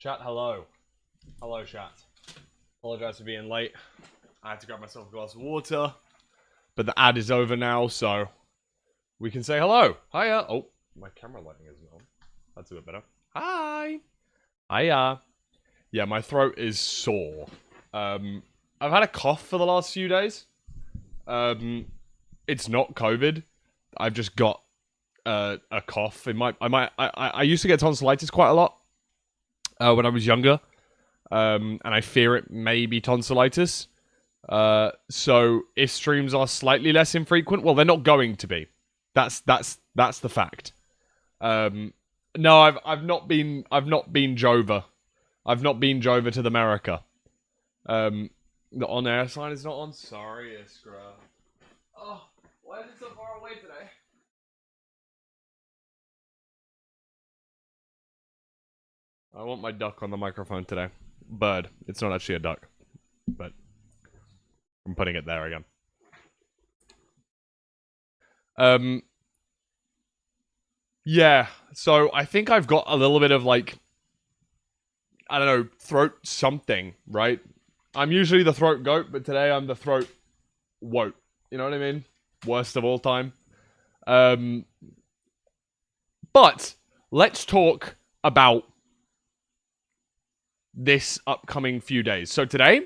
Chat, hello. Hello, chat. Apologize for being late. I had to grab myself a glass of water. But the ad is over now, so we can say hello. Hiya. Oh, my camera lighting isn't on. That's a bit better. Hi. Hiya. Yeah, my throat is sore. I've had a cough for the last few days. It's not COVID. I've just got a cough. I used to get tonsillitis quite a lot when I was younger, and I fear it may be tonsillitis. So if streams are slightly less infrequent, well, they're not going to be. That's the fact. No, I've not been Jova. I've not been Jova to the America. The on-air sign is not on. Sorry, Iskra. Oh, why is it so far away today? I want my duck on the microphone today. Bird. It's not actually a duck. But I'm putting it there again. Yeah, so I think I've got a little bit of like, I don't know, throat something, right? I'm usually the throat goat, but today I'm the throat woat. You know what I mean? Worst of all time. But let's talk about this upcoming few days. So today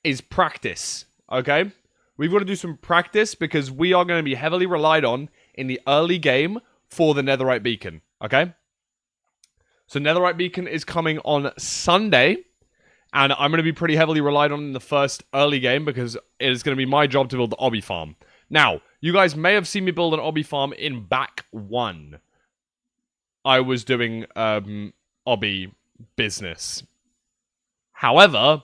is practice, okay? We've got to do some practice because we are going to be heavily relied on in the early game for the Netherite Beacon, okay? So Netherite Beacon is coming on Sunday, and I'm going to be pretty heavily relied on in the first early game because it is going to be my job to build the obby farm. Now, you guys may have seen me build an obby farm in back 1. I was doing obby business. However,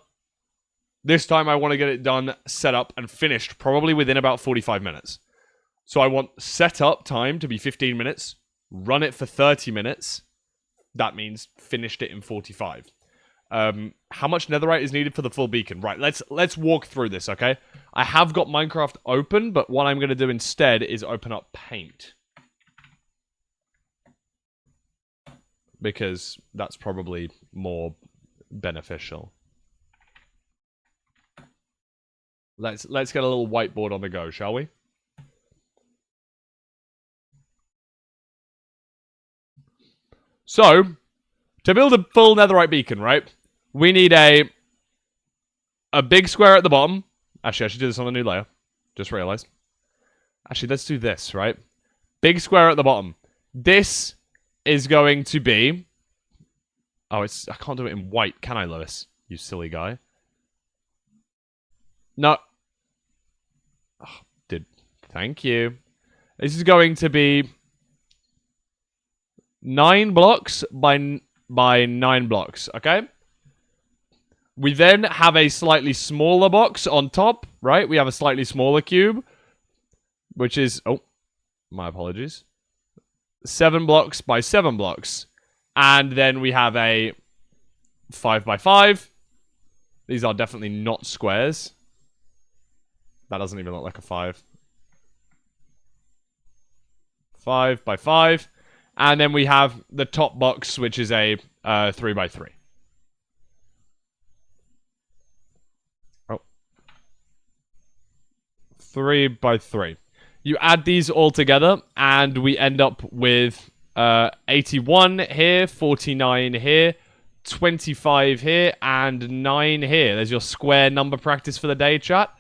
this time I want to get it done, set up, and finished probably within about 45 minutes. So I want setup time to be 15 minutes, run it for 30 minutes. That means finished it in 45. How much netherite is needed for the full beacon? Right, let's walk through this, okay? I have got Minecraft open, but what I'm going to do instead is open up Paint. Because that's probably more beneficial. Let's get a little whiteboard on the go, shall we? So, to build a full netherite beacon, right? We need a big square at the bottom. Actually, I should do this on a new layer. Just realized. Actually, let's do this, right? Big square at the bottom. This is going to be... Oh, I can't do it in white, can I, Lewis? You silly guy. No. Oh, thank you. This is going to be 9 blocks by 9 blocks, okay? We then have a slightly smaller box on top, right? We have a slightly smaller cube, which is... Oh, my apologies. 7 blocks by 7 blocks. And then we have a 5 by 5. These are definitely not squares. That doesn't even look like a 5. 5 by 5. And then we have the top box, which is a 3 by 3. Oh. 3 by 3. You add these all together, and we end up with 81 here, 49 here, 25 here, and 9 here. There's your square number practice for the day, chat.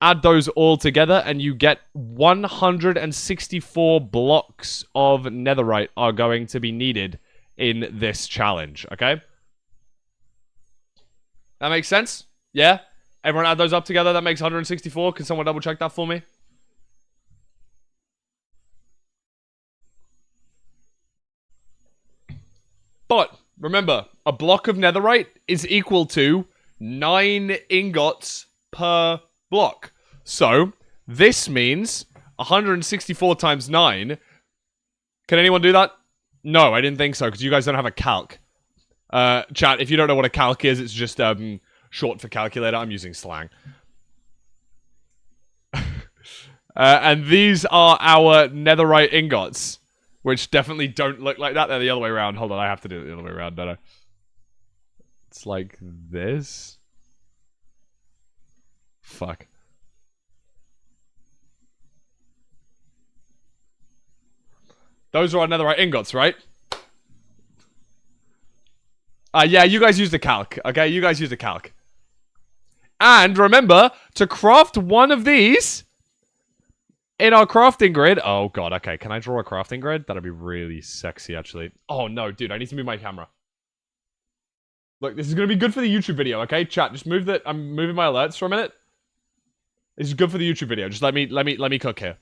Add those all together, and you get 164 blocks of netherite are going to be needed in this challenge, okay? That makes sense? Yeah? Everyone add those up together, that makes 164. Can someone double check that for me? But, remember, a block of netherite is equal to 9 ingots per block. So, this means 164 times 9. Can anyone do that? No, I didn't think so, because you guys don't have a calc. Chat, if you don't know what a calc is, it's just short for calculator. I'm using slang. And these are our netherite ingots, which definitely don't look like that. They're the other way around. Hold on, I have to do it the other way around, don't I? It's like this. Fuck. Those are our netherite ingots, right? Yeah, you guys use the calc, okay? You guys use the calc. And remember, to craft one of these in our crafting grid... Oh, God, okay. Can I draw a crafting grid? That'd be really sexy, actually. Oh, no, dude, I need to move my camera. Look, this is going to be good for the YouTube video, okay? Chat, just move that... I'm moving my alerts for a minute. This is good for the YouTube video. Just let me cook here.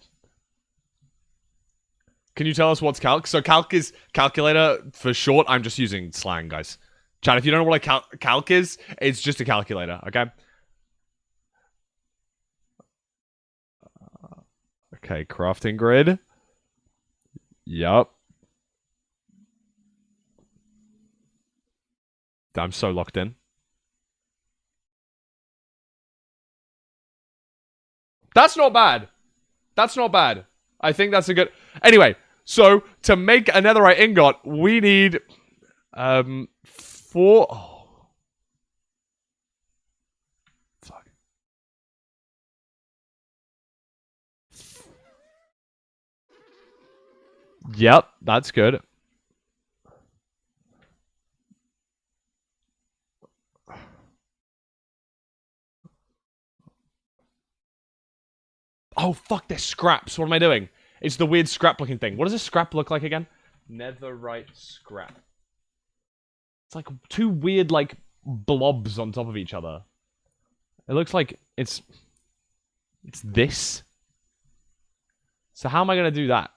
Can you tell us what's calc? So calc is calculator for short. I'm just using slang, guys. Chat, if you don't know what a calc is, it's just a calculator, okay? Okay, crafting grid. Yup. I'm so locked in. That's not bad. That's not bad. I think that's a good... Anyway, so to make a netherite ingot, we need... 4... Oh. Fuck. Yep, that's good. Oh, fuck, they're scraps. What am I doing? It's the weird scrap-looking thing. What does a scrap look like again? Netherite scrap. It's like two weird, like, blobs on top of each other. It looks like it's this. So how am I going to do that?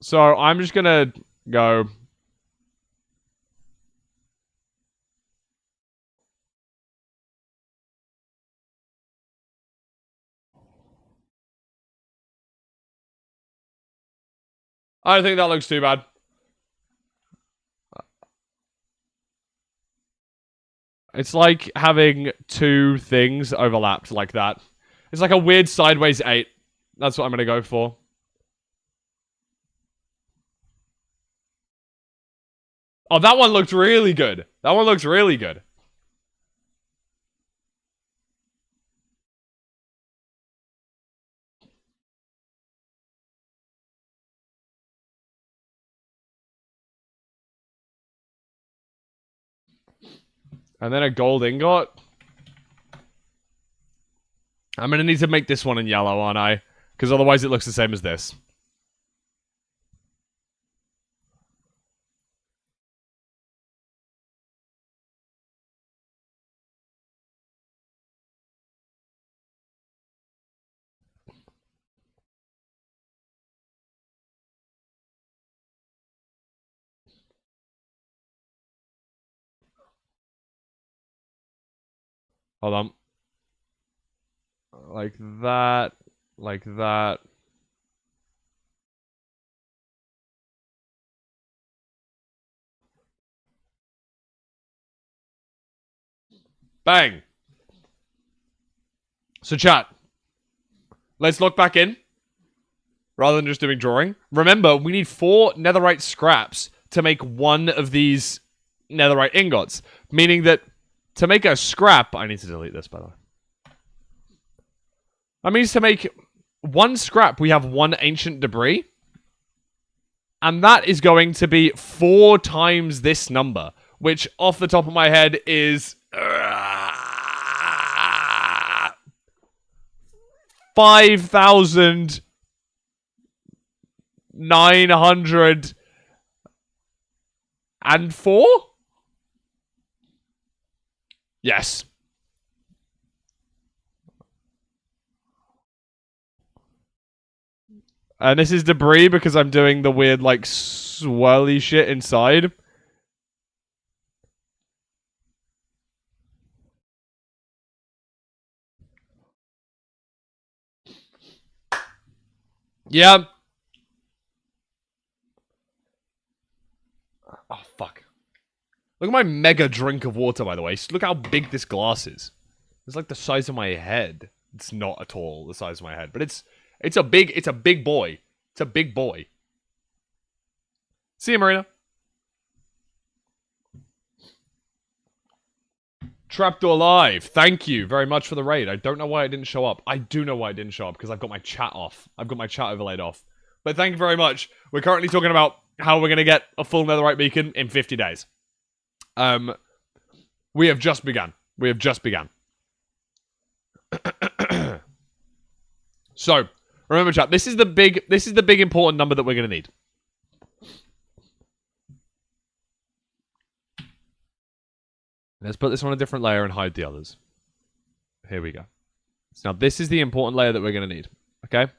So I'm just going to go... I don't think that looks too bad. It's like having two things overlapped like that. It's like a weird sideways 8. That's what I'm going to go for. Oh, that one looked really good. That one looks really good. And then a gold ingot. I'm going to need to make this one in yellow, aren't I? Because otherwise it looks the same as this. Hold on. Like that. Like that. Bang. So chat. Let's look back in. Rather than just doing drawing. Remember, we need 4 netherite scraps to make one of these netherite ingots. Meaning that to make a scrap... I need to delete this, by the way. That means to make one scrap, we have 1 ancient debris. And that is going to be 4 times this number. Which, off the top of my head, is... 5,904? Yes. And this is debris because I'm doing the weird, like, swirly shit inside. Yeah. Oh, fuck. Look at my mega drink of water, by the way. Look how big this glass is. It's like the size of my head. It's not at all the size of my head, but it's a big boy. It's a big boy. See you, Marina. Trapdoor Live. Thank you very much for the raid. I don't know why it didn't show up. I do know why it didn't show up, because I've got my chat off. I've got my chat overlaid off. But thank you very much. We're currently talking about how we're going to get a full netherite beacon in 50 days. We have just begun. We have just begun. So, remember chat, this is the big important number that we're going to need. Let's put this on a different layer and hide the others. Here we go. So now this is the important layer that we're going to need. Okay?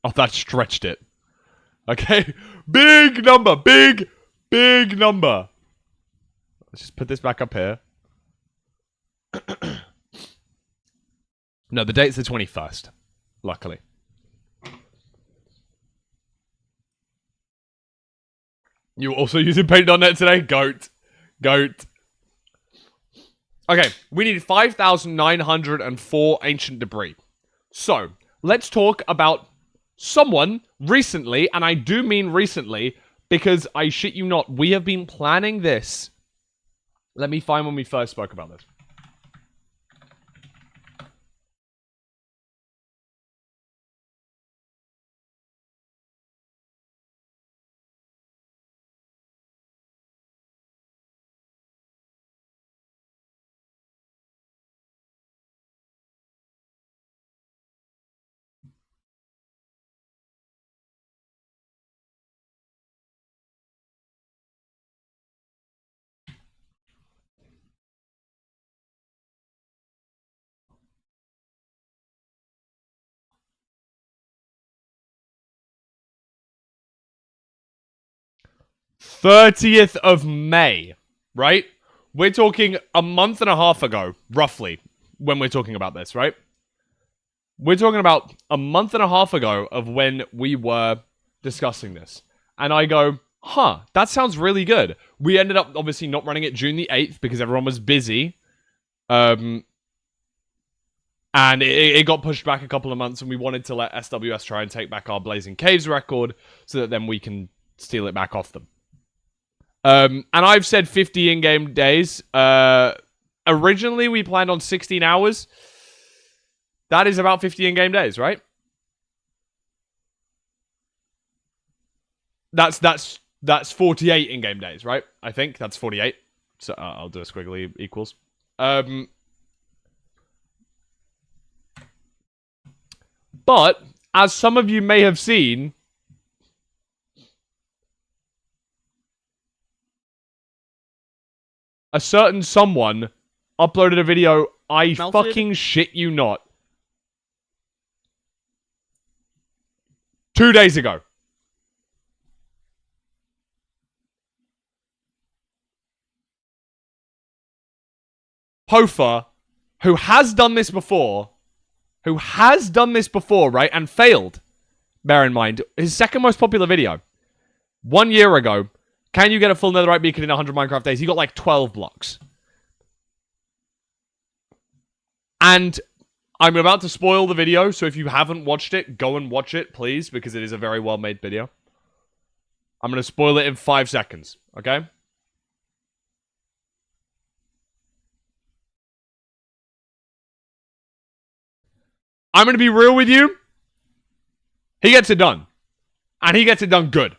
Oh, that stretched it. Okay? Big number. Big number. Let's just put this back up here. No, the date's the 21st. Luckily. You also using paint.net today? Goat. Okay, we need 5,904 ancient debris. So, let's talk about someone recently, and I do mean recently, because I shit you not, we have been planning this. Let me find when we first spoke about this. '30th of May, right? We're talking a month and a half ago, roughly, when we're talking about this, right? We're talking about a month and a half ago of when we were discussing this. And I go, huh, that sounds really good. We ended up obviously not running it June the 8th because everyone was busy. And it got pushed back a couple of months, and we wanted to let SWS try and take back our Blazing Caves record so that then we can steal it back off them. And I've said 50 in-game days. Originally, we planned on 16 hours. That is about 50 in-game days, right? That's 48 in-game days, right? I think that's 48. So I'll do a squiggly equals. But as some of you may have seen, a certain someone uploaded a video. I fucking shit you not. 2 days ago. Pofa, who has done this before, right, and failed. Bear in mind, his second most popular video, 1 year ago, can you get a full netherite beacon in 100 Minecraft days? He got like 12 blocks. And I'm about to spoil the video, so if you haven't watched it, go and watch it, please, because it is a very well-made video. I'm going to spoil it in 5 seconds, okay? I'm going to be real with you. He gets it done. And he gets it done good.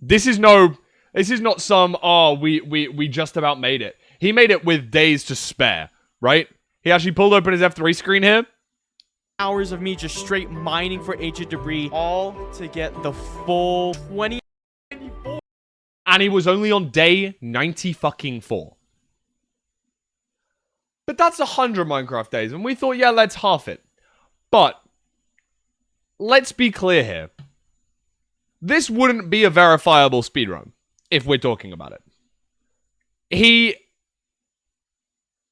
This is not some, oh, we just about made it. He made it with days to spare, right? He actually pulled open his F3 screen here. Hours of me just straight mining for ancient debris, all to get the full 20. And he was only on day 90 fucking 4. But that's 100 Minecraft days, and we thought, yeah, let's half it. But let's be clear here. This wouldn't be a verifiable speedrun if we're talking about it. He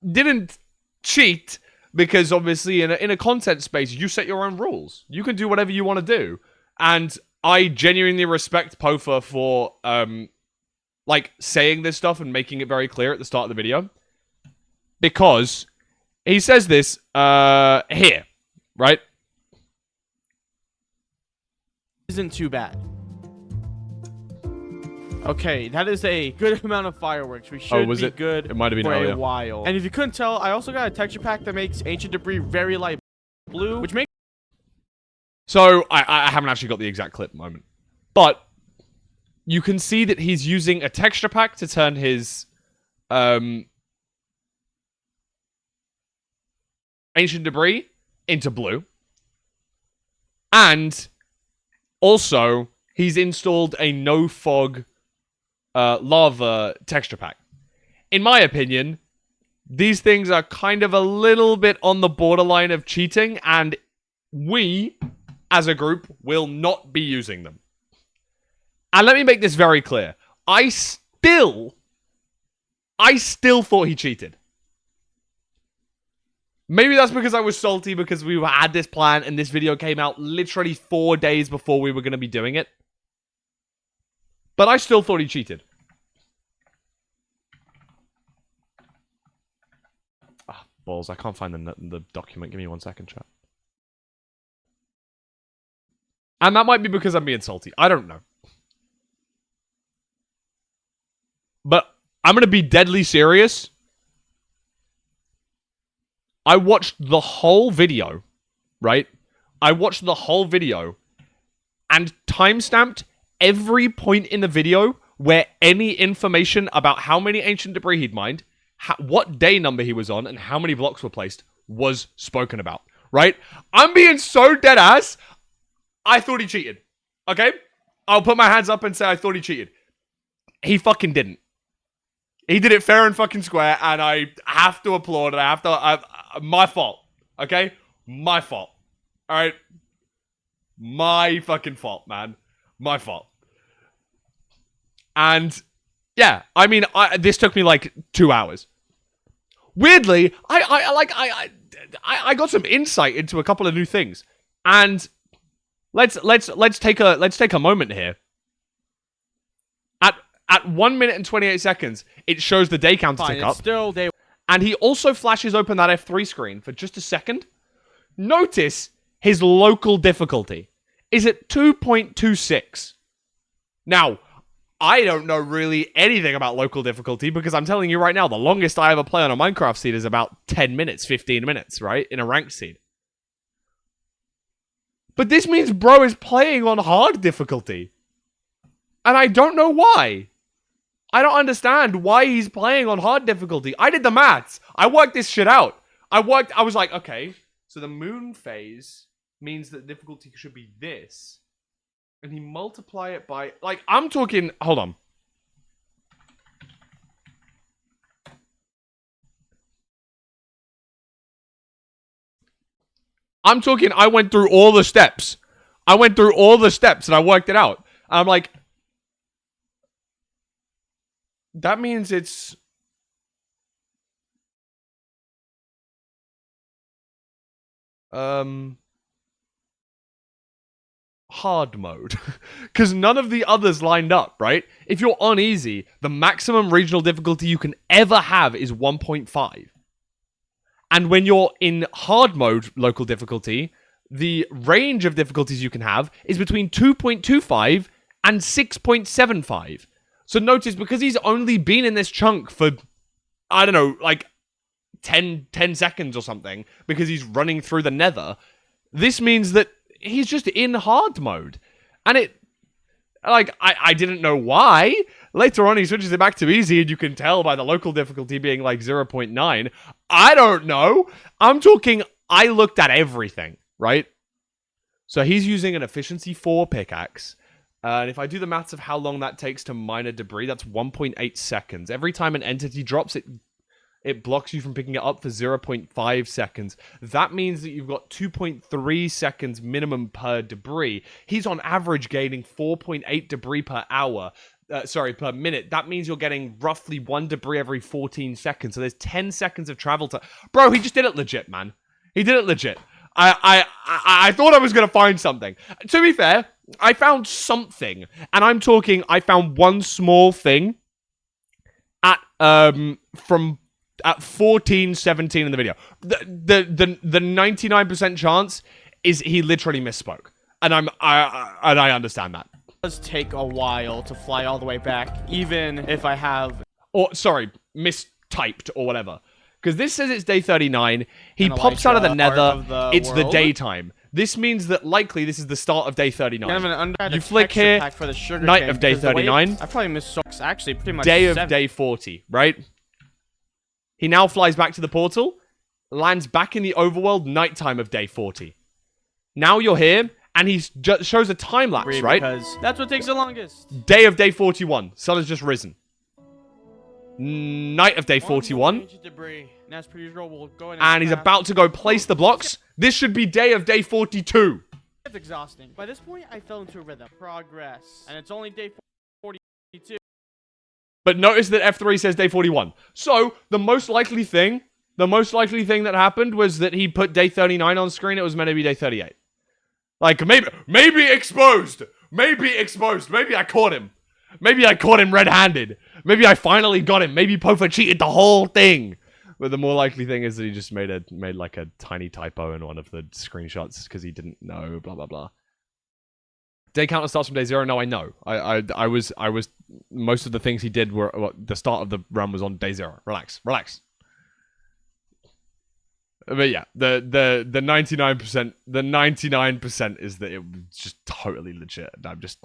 didn't cheat because obviously in a content space, you set your own rules. You can do whatever you want to do. And I genuinely respect Pofa for like saying this stuff and making it very clear at the start of the video. Because he says this here, right? Isn't too bad. Okay, that is a good amount of fireworks. We should was be it? good It might have been for earlier. a while. And if you couldn't tell, I also got a texture pack that makes ancient debris very light blue, which makes... So, I haven't actually got the exact clip moment. But, you can see that he's using a texture pack to turn his, ancient debris into blue. And, also, he's installed a no-fog lava texture pack. In my opinion, these things are kind of a little bit on the borderline of cheating, and we, as a group, will not be using them. And let me make this very clear. I still thought he cheated. Maybe that's because I was salty because we had this plan and this video came out literally 4 days before we were going to be doing it. But I still thought he cheated. Ah, balls. I can't find the document. Give me 1 second, chat. And that might be because I'm being salty. I don't know. But I'm going to be deadly serious. I watched the whole video, right? I watched the whole video and timestamped every point in the video where any information about how many ancient debris he'd mined, what day number he was on, and how many blocks were placed was spoken about, right? I'm being so dead ass. I thought he cheated. Okay? I'll put my hands up and say I thought he cheated. He fucking didn't. He did it fair and fucking square, and I have to applaud, and I have to... my fault. Okay? My fault. Alright? My fucking fault, man. My fault. And, yeah, I mean, this took me like 2 hours. Weirdly, I got some insight into a couple of new things, and let's take a moment here. At 1 minute and 28 seconds, it shows the day counter tick up. Still day. And he also flashes open that F3 screen for just a second. Notice his local difficulty is at 2.26. Now, I don't know really anything about local difficulty because I'm telling you right now, the longest I ever play on a Minecraft seed is about 10 minutes, 15 minutes, right? In a ranked seed. But this means bro is playing on hard difficulty. And I don't know why. I don't understand why he's playing on hard difficulty. I did the maths. I worked this shit out. I was like, okay, so the moon phase means that difficulty should be this. And he multiply it by, like, I'm talking, hold on. I'm talking, I went through all the steps. I went through all the steps and I worked it out. And I'm like, that means it's... hard mode. Because none of the others lined up, right? If you're on easy, the maximum regional difficulty you can ever have is 1.5. And when you're in hard mode local difficulty, the range of difficulties you can have is between 2.25 and 6.75. So notice, because he's only been in this chunk for, I don't know, like 10 seconds or something, because he's running through the nether, this means that he's just in hard mode. And it, like, I didn't know why. Later on, he switches it back to easy, and you can tell by the local difficulty being like 0.9. I don't know. I'm talking, I looked at everything, right? So he's using an efficiency 4 pickaxe. And if I do the maths of how long that takes to mine a debris, that's 1.8 seconds. Every time an entity drops, it blocks you from picking it up for 0.5 seconds. That means that you've got 2.3 seconds minimum per debris. He's on average gaining 4.8 debris per hour. Per minute. That means you're getting roughly 1 debris every 14 seconds. So there's 10 seconds of travel time. Bro, he just did it legit, man. He did it legit. I thought I was going to find something. To be fair, I found something. And I'm talking, I found one small thing at 14:17 in the video. The 99% chance is he literally misspoke. And I understand that. does take a while to fly all the way back, even if I have... Or, sorry, mistyped or whatever. Because this says it's day 39. He Kinda pops like, out of the nether. of the It's the world. daytime. This means that likely this is the start of day 39. Kind of an You flick here, pack for the sugar night cane, of day because the way 39. I probably missed socks, actually, pretty much Day of 7. day 40, right? He now flies back to the portal, lands back in the overworld, nighttime of day 40. Now you're here, and he just shows a time lapse, right? Because that's what takes the longest. Day of day 41. Sun has just risen. Night of day 41. Debris. And as per usual, we'll go in And he's about to go place the blocks. This should be day of day 42. It's exhausting. By this point, I fell into a rhythm. Progress. And it's only day 42. But notice that F3 says day 41. So, the most likely thing that happened was that he put day 39 on screen. It was meant to be day 38. Like, maybe exposed. Maybe exposed. Maybe I caught him. Maybe I caught him red-handed. Maybe I finally got him. Maybe Pofa cheated the whole thing. But the more likely thing is that he just made like a tiny typo in one of the screenshots because he didn't know, blah, blah, blah. Day counter starts from day 0. No, I know. I was most of the things he did were the start of the run was on day 0. Relax. But yeah, the 99% is that it was just totally legit. I'm just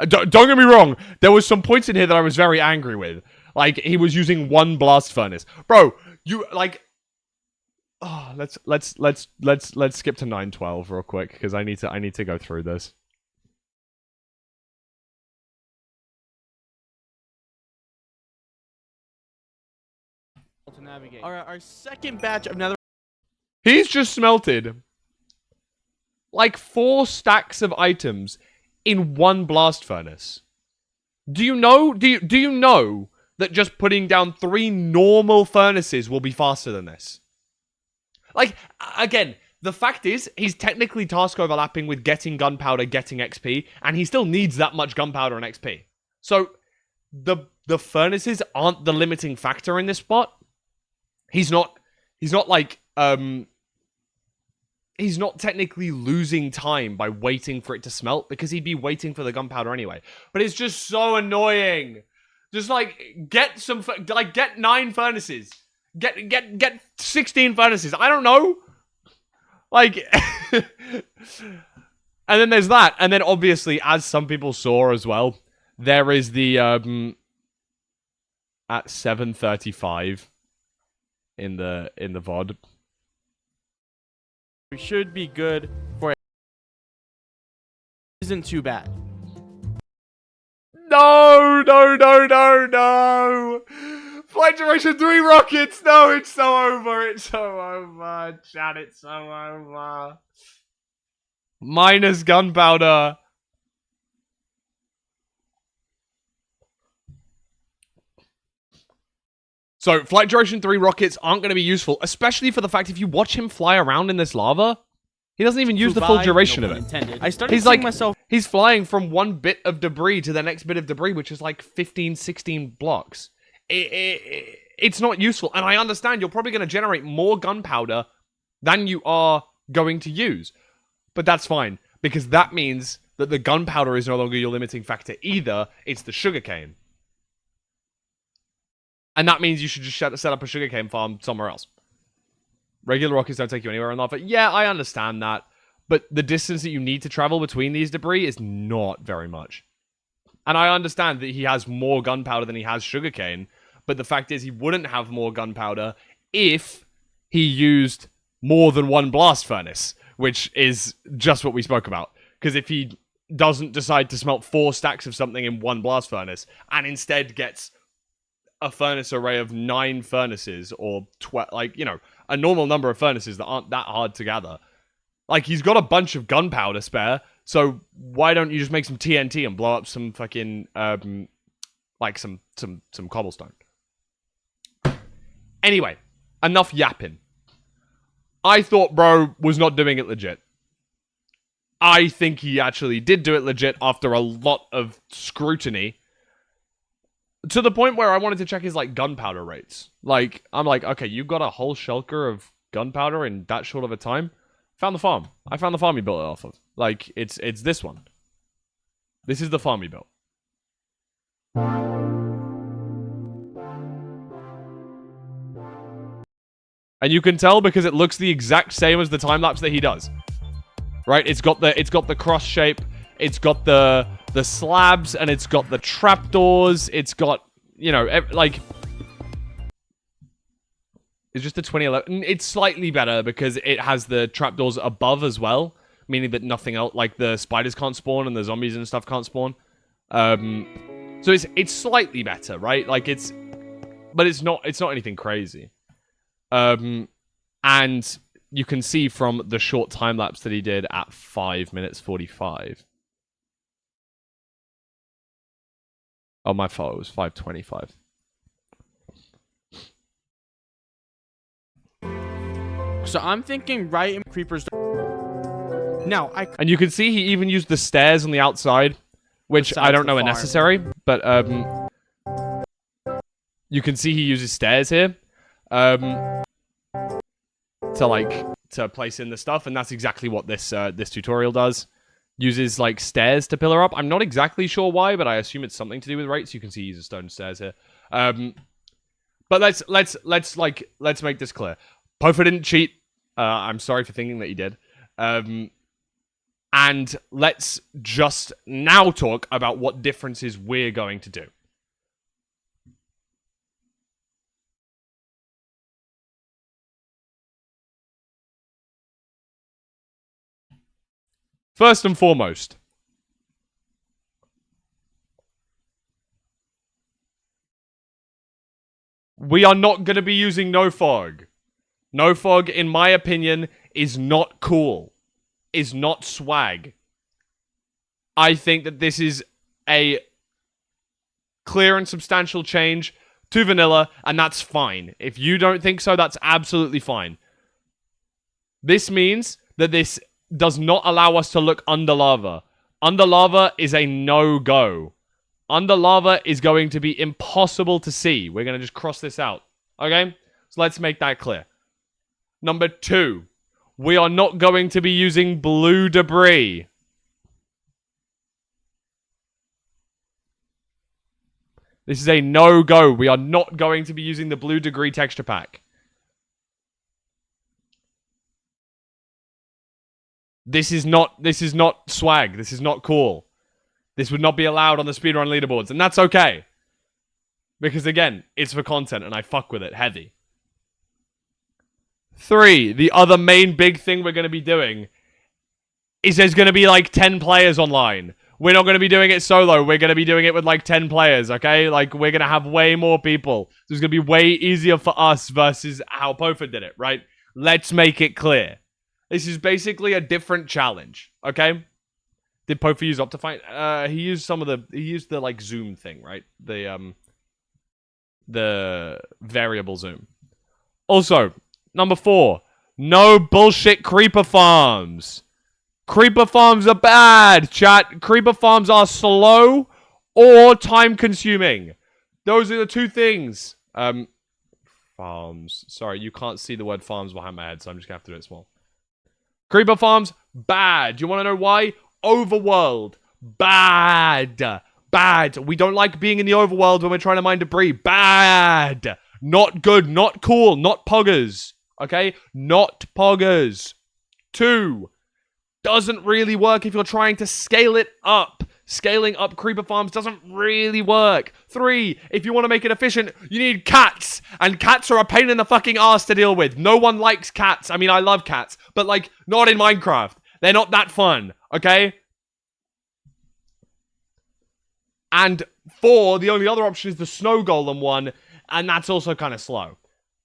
don't get me wrong. There was some points in here that I was very angry with. Like he was using one blast furnace, bro. You like. Oh, let's skip to 9:12 real quick because I need to go through this. To navigate. Our second batch of nether. He's just smelted like 4 stacks of items in one blast furnace. Do you know that just putting down 3 normal furnaces will be faster than this? Like, again, the fact is, he's technically task overlapping with getting gunpowder, getting XP, and he still needs that much gunpowder and XP. So, the furnaces aren't the limiting factor in this spot. He's not technically losing time by waiting for it to smelt because he'd be waiting for the gunpowder anyway. But it's just so annoying. Just get 9 furnaces. Get 16 furnaces. I don't know. And then there's that. And then obviously, as some people saw as well, there is the at 7:35 in the VOD. We should be good for it. Isn't too bad. No! Flight duration 3 rockets! No, it's so over. Chat, it's so over. Minus gunpowder. So, flight duration 3 rockets aren't going to be useful, especially for the fact if you watch him fly around in this lava, he doesn't even use the full duration of it. I started seeing myself. He's flying from one bit of debris to the next bit of debris, which is like 15, 16 blocks. It's not useful, and I understand you're probably going to generate more gunpowder than you are going to use. But that's fine, because that means that the gunpowder is no longer your limiting factor either, it's the sugarcane. And that means you should just set up a sugarcane farm somewhere else. Regular rockets don't take you anywhere in lava. Yeah, I understand that. But the distance that you need to travel between these debris is not very much. And I understand that he has more gunpowder than he has sugarcane. But the fact is he wouldn't have more gunpowder if he used more than one blast furnace. Which is just what we spoke about. Because if he doesn't decide to smelt 4 stacks of something in one blast furnace and instead gets a furnace array of 9 furnaces or 12, a normal number of furnaces that aren't that hard to gather. Like, he's got a bunch of gunpowder spare, so why don't you just make some TNT and blow up some fucking, some cobblestone? Anyway, enough yapping. I thought bro was not doing it legit. I think he actually did do it legit after a lot of scrutiny. To the point where I wanted to check his, gunpowder rates. I'm like, okay, you got a whole shulker of gunpowder in that short of a time? Found the farm. I found the farm you built it off of. It's this one. This is the farm he built. And you can tell because it looks the exact same as the time lapse that he does. Right? It's got the cross shape, it's got the slabs, and it's got the trapdoors. It's got, you know, like, it's just the 2011. It's slightly better because it has the trapdoors above as well, meaning that nothing else, like the spiders can't spawn and the zombies and stuff can't spawn. So it's slightly better, right? Like but it's not anything crazy. And you can see from the short time lapse that he did at 5 minutes 45. Oh, my fault. It was 5:25. So I'm thinking right in creepers. Now And you can see he even used the stairs on the outside, which Besides I don't the know are farm. necessary, but you can see he uses stairs here. To place in the stuff, and that's exactly what this tutorial does. Uses like stairs to pillar up. I'm not exactly sure why, but I assume it's something to do with rates. You can see he uses stone stairs here. But let's make this clear. Pofa didn't cheat. I'm sorry for thinking that he did. And let's just now talk about what differences we're going to do. First and foremost, we are not going to be using no fog. No fog, in my opinion, is not cool. Is not swag. I think that this is a clear and substantial change to vanilla, and that's fine. If you don't think so, that's absolutely fine. This means that this does not allow us to look under lava. Under lava is a no-go. Under lava is going to be impossible to see. We're going to just cross this out. Okay? So let's make that clear. Number 2. We are not going to be using blue debris. This is a no-go. We are not going to be using the blue debris texture pack. This is not swag. This is not cool. This would not be allowed on the speedrun leaderboards, and that's okay. Because again, it's for content, and I fuck with it heavy. 3, the other main big thing we're going to be doing is there's going to be like 10 players online. We're not going to be doing it solo. We're going to be doing it with like 10 players, okay? Like, we're going to have way more people. So it's going to be way easier for us versus how Pofa did it, right? Let's make it clear. This is basically a different challenge, okay? Did Pofa use Optifine? He used the like zoom thing, right? The variable zoom. Also, number 4, no bullshit creeper farms. Creeper farms are bad, chat. Creeper farms are slow or time consuming. Those are the two things. Farms. Sorry, you can't see the word farms behind my head, so I'm just gonna have to do it small. Creeper farms, bad. Do you want to know why? Overworld, bad. Bad. We don't like being in the overworld when we're trying to mine debris. Bad. Not good, not cool, not poggers. Okay? Not poggers. 2, doesn't really work if you're trying to scale it up. Scaling up creeper farms doesn't really work. 3, if you want to make it efficient, you need cats. And cats are a pain in the fucking ass to deal with. No one likes cats. I mean, I love cats. But, like, not in Minecraft. They're not that fun. Okay? And 4, the only other option is the snow golem one. And that's also kind of slow.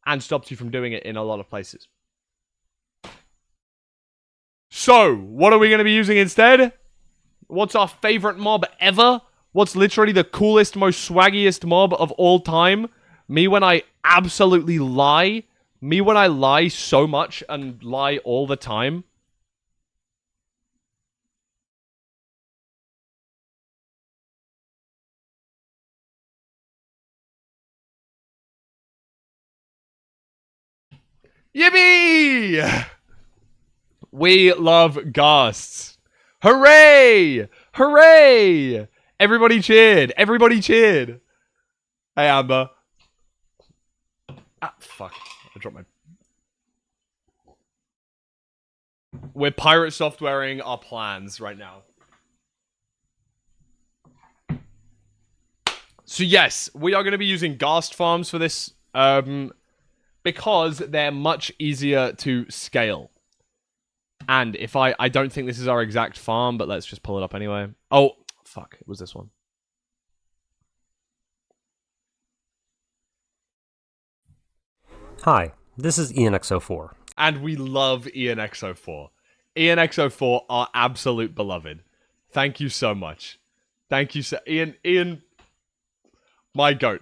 And stops you from doing it in a lot of places. So, what are we going to be using instead? What's our favorite mob ever? What's literally the coolest, most swaggiest mob of all time? Me when I absolutely lie. Me when I lie so much and lie all the time. Yippee! We love ghasts. Hooray! Hooray! Everybody cheered. Everybody cheered. Hey, Amber. Ah, fuck. I dropped my... We're pirate softwaring our plans right now. So yes, we are going to be using ghast farms for this, because they're much easier to scale. And if I don't think this is our exact farm, but let's just pull it up anyway. Oh, fuck, it was this one. Hi, this is ENX04. And we love ENX04. ENX04, our absolute beloved. Thank you so much. Thank you so... Ian... My goat.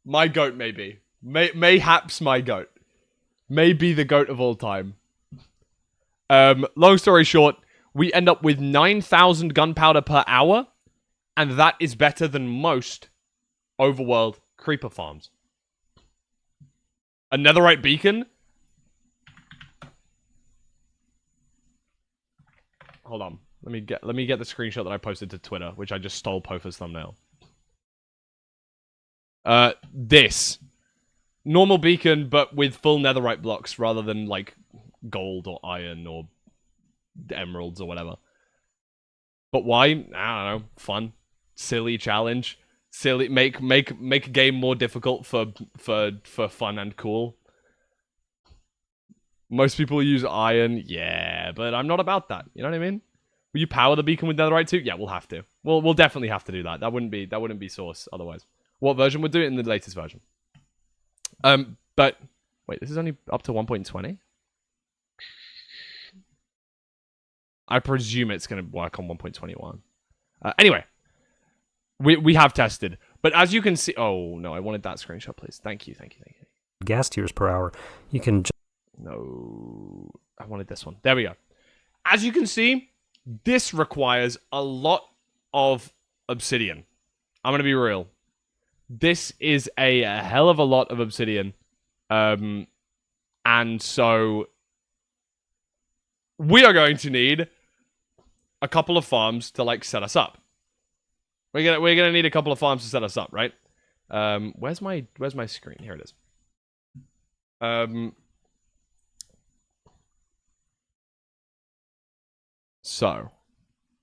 My goat, maybe. Mayhaps my goat. Maybe the goat of all time. Long story short, we end up with 9,000 gunpowder per hour, and that is better than most overworld creeper farms. A netherite beacon? Hold on. Let me get the screenshot that I posted to Twitter, which I just stole Pofa's thumbnail. This. Normal beacon, but with full netherite blocks rather than, like, gold or iron or emeralds or whatever. But why? I don't know. Fun. Silly challenge. Silly. Make a game more difficult for fun and cool. Most people use iron. Yeah, but I'm not about that. You know what I mean? Will you power the beacon with netherite too? Yeah, we'll have to. We'll definitely have to do that. That wouldn't be source otherwise. What version? We'll do it in the latest version. But wait, this is only up to 1.20? I presume it's going to work on 1.21. Anyway, we have tested. But as you can see... Oh, no, I wanted that screenshot, please. Thank you. Gas tiers per hour. You can... No, I wanted this one. There we go. As you can see, this requires a lot of obsidian. I'm going to be real. This is a hell of a lot of obsidian. And so we are going to need a couple of farms to, like, set us up. We're gonna need a couple of farms to set us up, right? Where's my screen? Here it is. So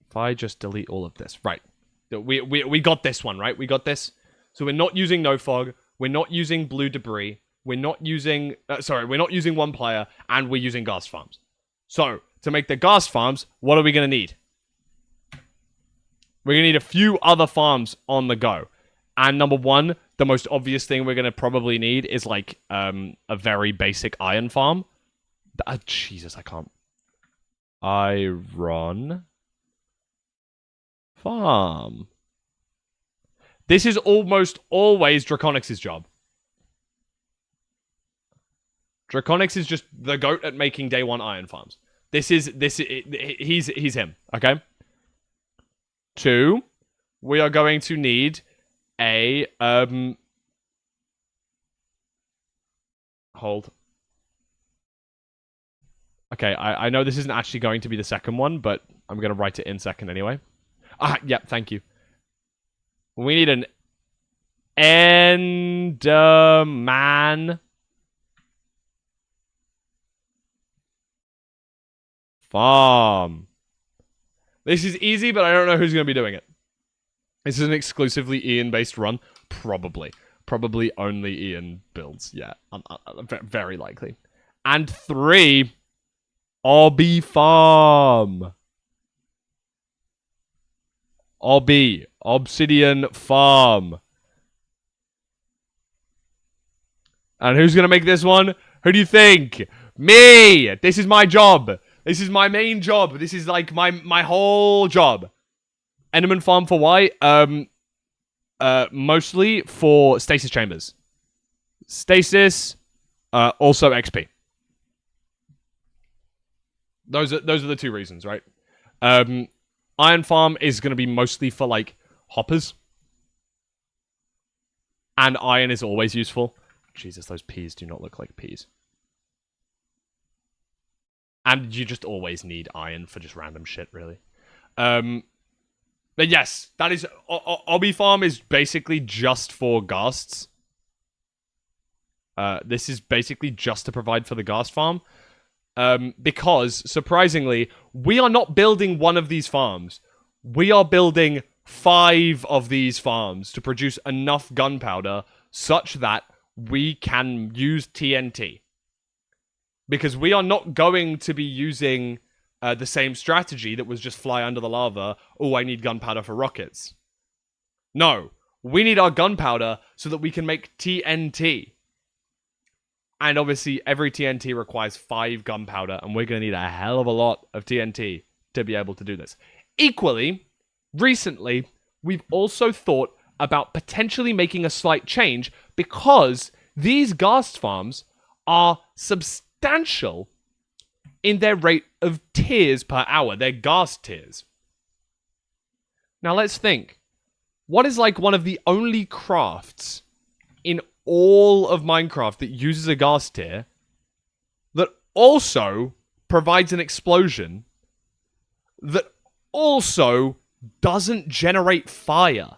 if I just delete all of this, right? We got this one, right? We got this. So we're not using no fog. We're not using blue debris. We're not using... we're not using one player, and we're using ghast farms. So, to make the ghast farms, what are we going to need? We're going to need a few other farms on the go. And number one, the most obvious thing we're going to probably need is, like, a very basic iron farm. Jesus, I can't... Iron... farm... This is almost always Draconix's job. Draconix is just the goat at making day one iron farms. He's him, okay? 2, we are going to need a, hold. Okay, I know this isn't actually going to be the second one, but I'm going to write it in second anyway. Yep, thank you. We need an Enderman farm. This is easy, but I don't know who's going to be doing it. This is an exclusively Ian-based run. Probably. Probably only Ian builds. Yeah, very likely. And 3, Obby farm. Obby. Obsidian farm. And who's going to make this one? Who do you think? Me! This is my job. This is my main job. This is like my whole job. Enderman farm for why? Mostly for stasis chambers. Stasis, also XP. Those are the 2 reasons, right? Iron farm is going to be mostly for, like, hoppers. And iron is always useful. Jesus, those peas do not look like peas. And you just always need iron for just random shit, really. But yes, that is... Obby Farm is basically just for ghasts. This is basically just to provide for the ghast farm. Because, surprisingly, we are not building one of these farms. We are building 5 of these farms to produce enough gunpowder such that we can use TNT. Because we are not going to be using the same strategy that was just fly under the lava. Oh, I need gunpowder for rockets. No, we need our gunpowder so that we can make TNT. And obviously, every TNT requires 5 gunpowder, and we're going to need a hell of a lot of TNT to be able to do this. Equally, recently, we've also thought about potentially making a slight change because these ghast farms are substantial in their rate of tears per hour. They're ghast tears. Now, let's think. What is like one of the only crafts in all of Minecraft that uses a ghast tear that also provides an explosion that also doesn't generate fire?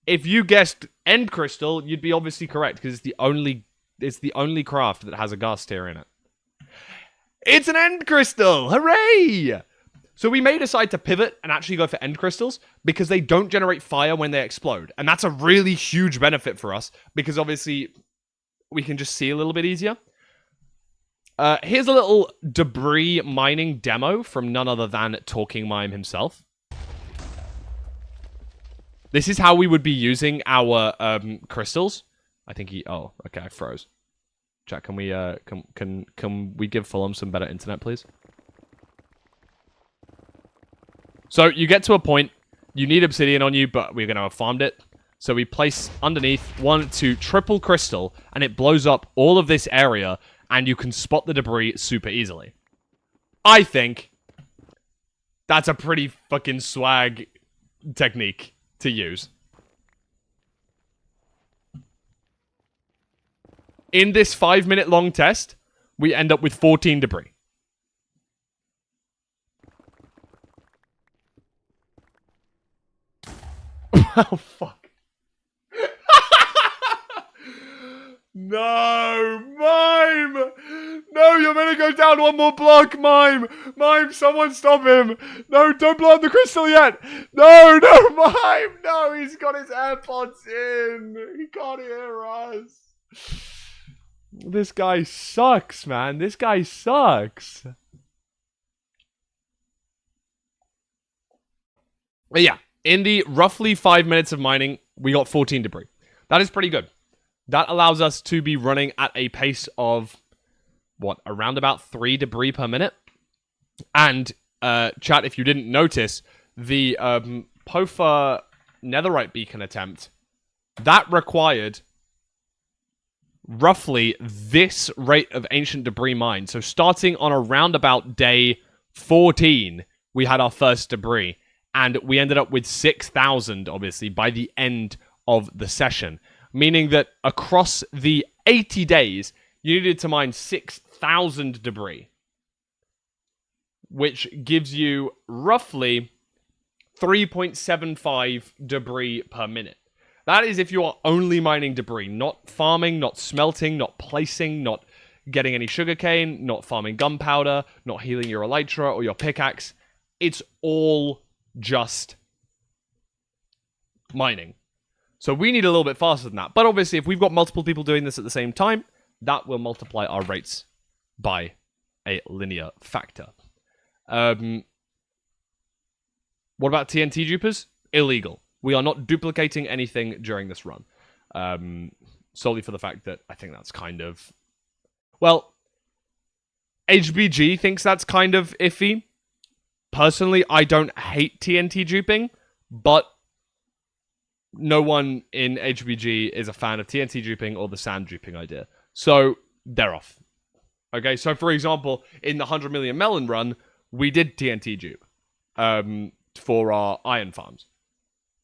If you guessed End Crystal, you'd be obviously correct because it's the only craft that has a ghast tear in it. It's an End Crystal! Hooray! So we may decide to pivot and actually go for End Crystals because they don't generate fire when they explode. And that's a really huge benefit for us because obviously we can just see a little bit easier. Here's a little debris mining demo from none other than Talking Mime himself. This is how we would be using our crystals. I think he... Oh, okay, I froze. Chat, can we give Fulham some better internet, please? So you get to a point, you need obsidian on you, but we're going to have farmed it. So we place underneath 1, 2, triple crystal, and it blows up all of this area, and you can spot the debris super easily. I think that's a pretty fucking swag technique to use. In this 5-minute long test, we end up with 14 debris. Oh, fuck. No, Mime! No, you're gonna go down one more block, Mime! Mime, someone stop him! No, don't blow up the crystal yet! No, Mime! No, he's got his AirPods in! He can't hear us! This guy sucks, man. This guy sucks. But yeah. In the roughly 5 minutes of mining, we got 14 debris. That is pretty good. That allows us to be running at a pace of, what, around about 3 debris per minute? And, chat, if you didn't notice, the Pofa netherite beacon attempt, that required roughly this rate of ancient debris mined. So starting on around about day 14, we had our first debris. And we ended up with 6,000, obviously, by the end of the session. Meaning that across the 80 days, you needed to mine 6,000 debris. Which gives you roughly 3.75 debris per minute. That is if you are only mining debris. Not farming, not smelting, not placing, not getting any sugarcane, not farming gunpowder, not healing your elytra or your pickaxe. It's all just mining. So we need a little bit faster than that. But obviously, if we've got multiple people doing this at the same time, that will multiply our rates by a linear factor. What about TNT dupers? Illegal. We are not duplicating anything during this run. Solely for the fact that I think that's kind of... Well, HBG thinks that's kind of iffy. Personally, I don't hate TNT duping, but no one in HBG is a fan of TNT duping or the sand duping idea. So, they're off. Okay, so for example, in the 100 million melon run, we did TNT dupe for our iron farms.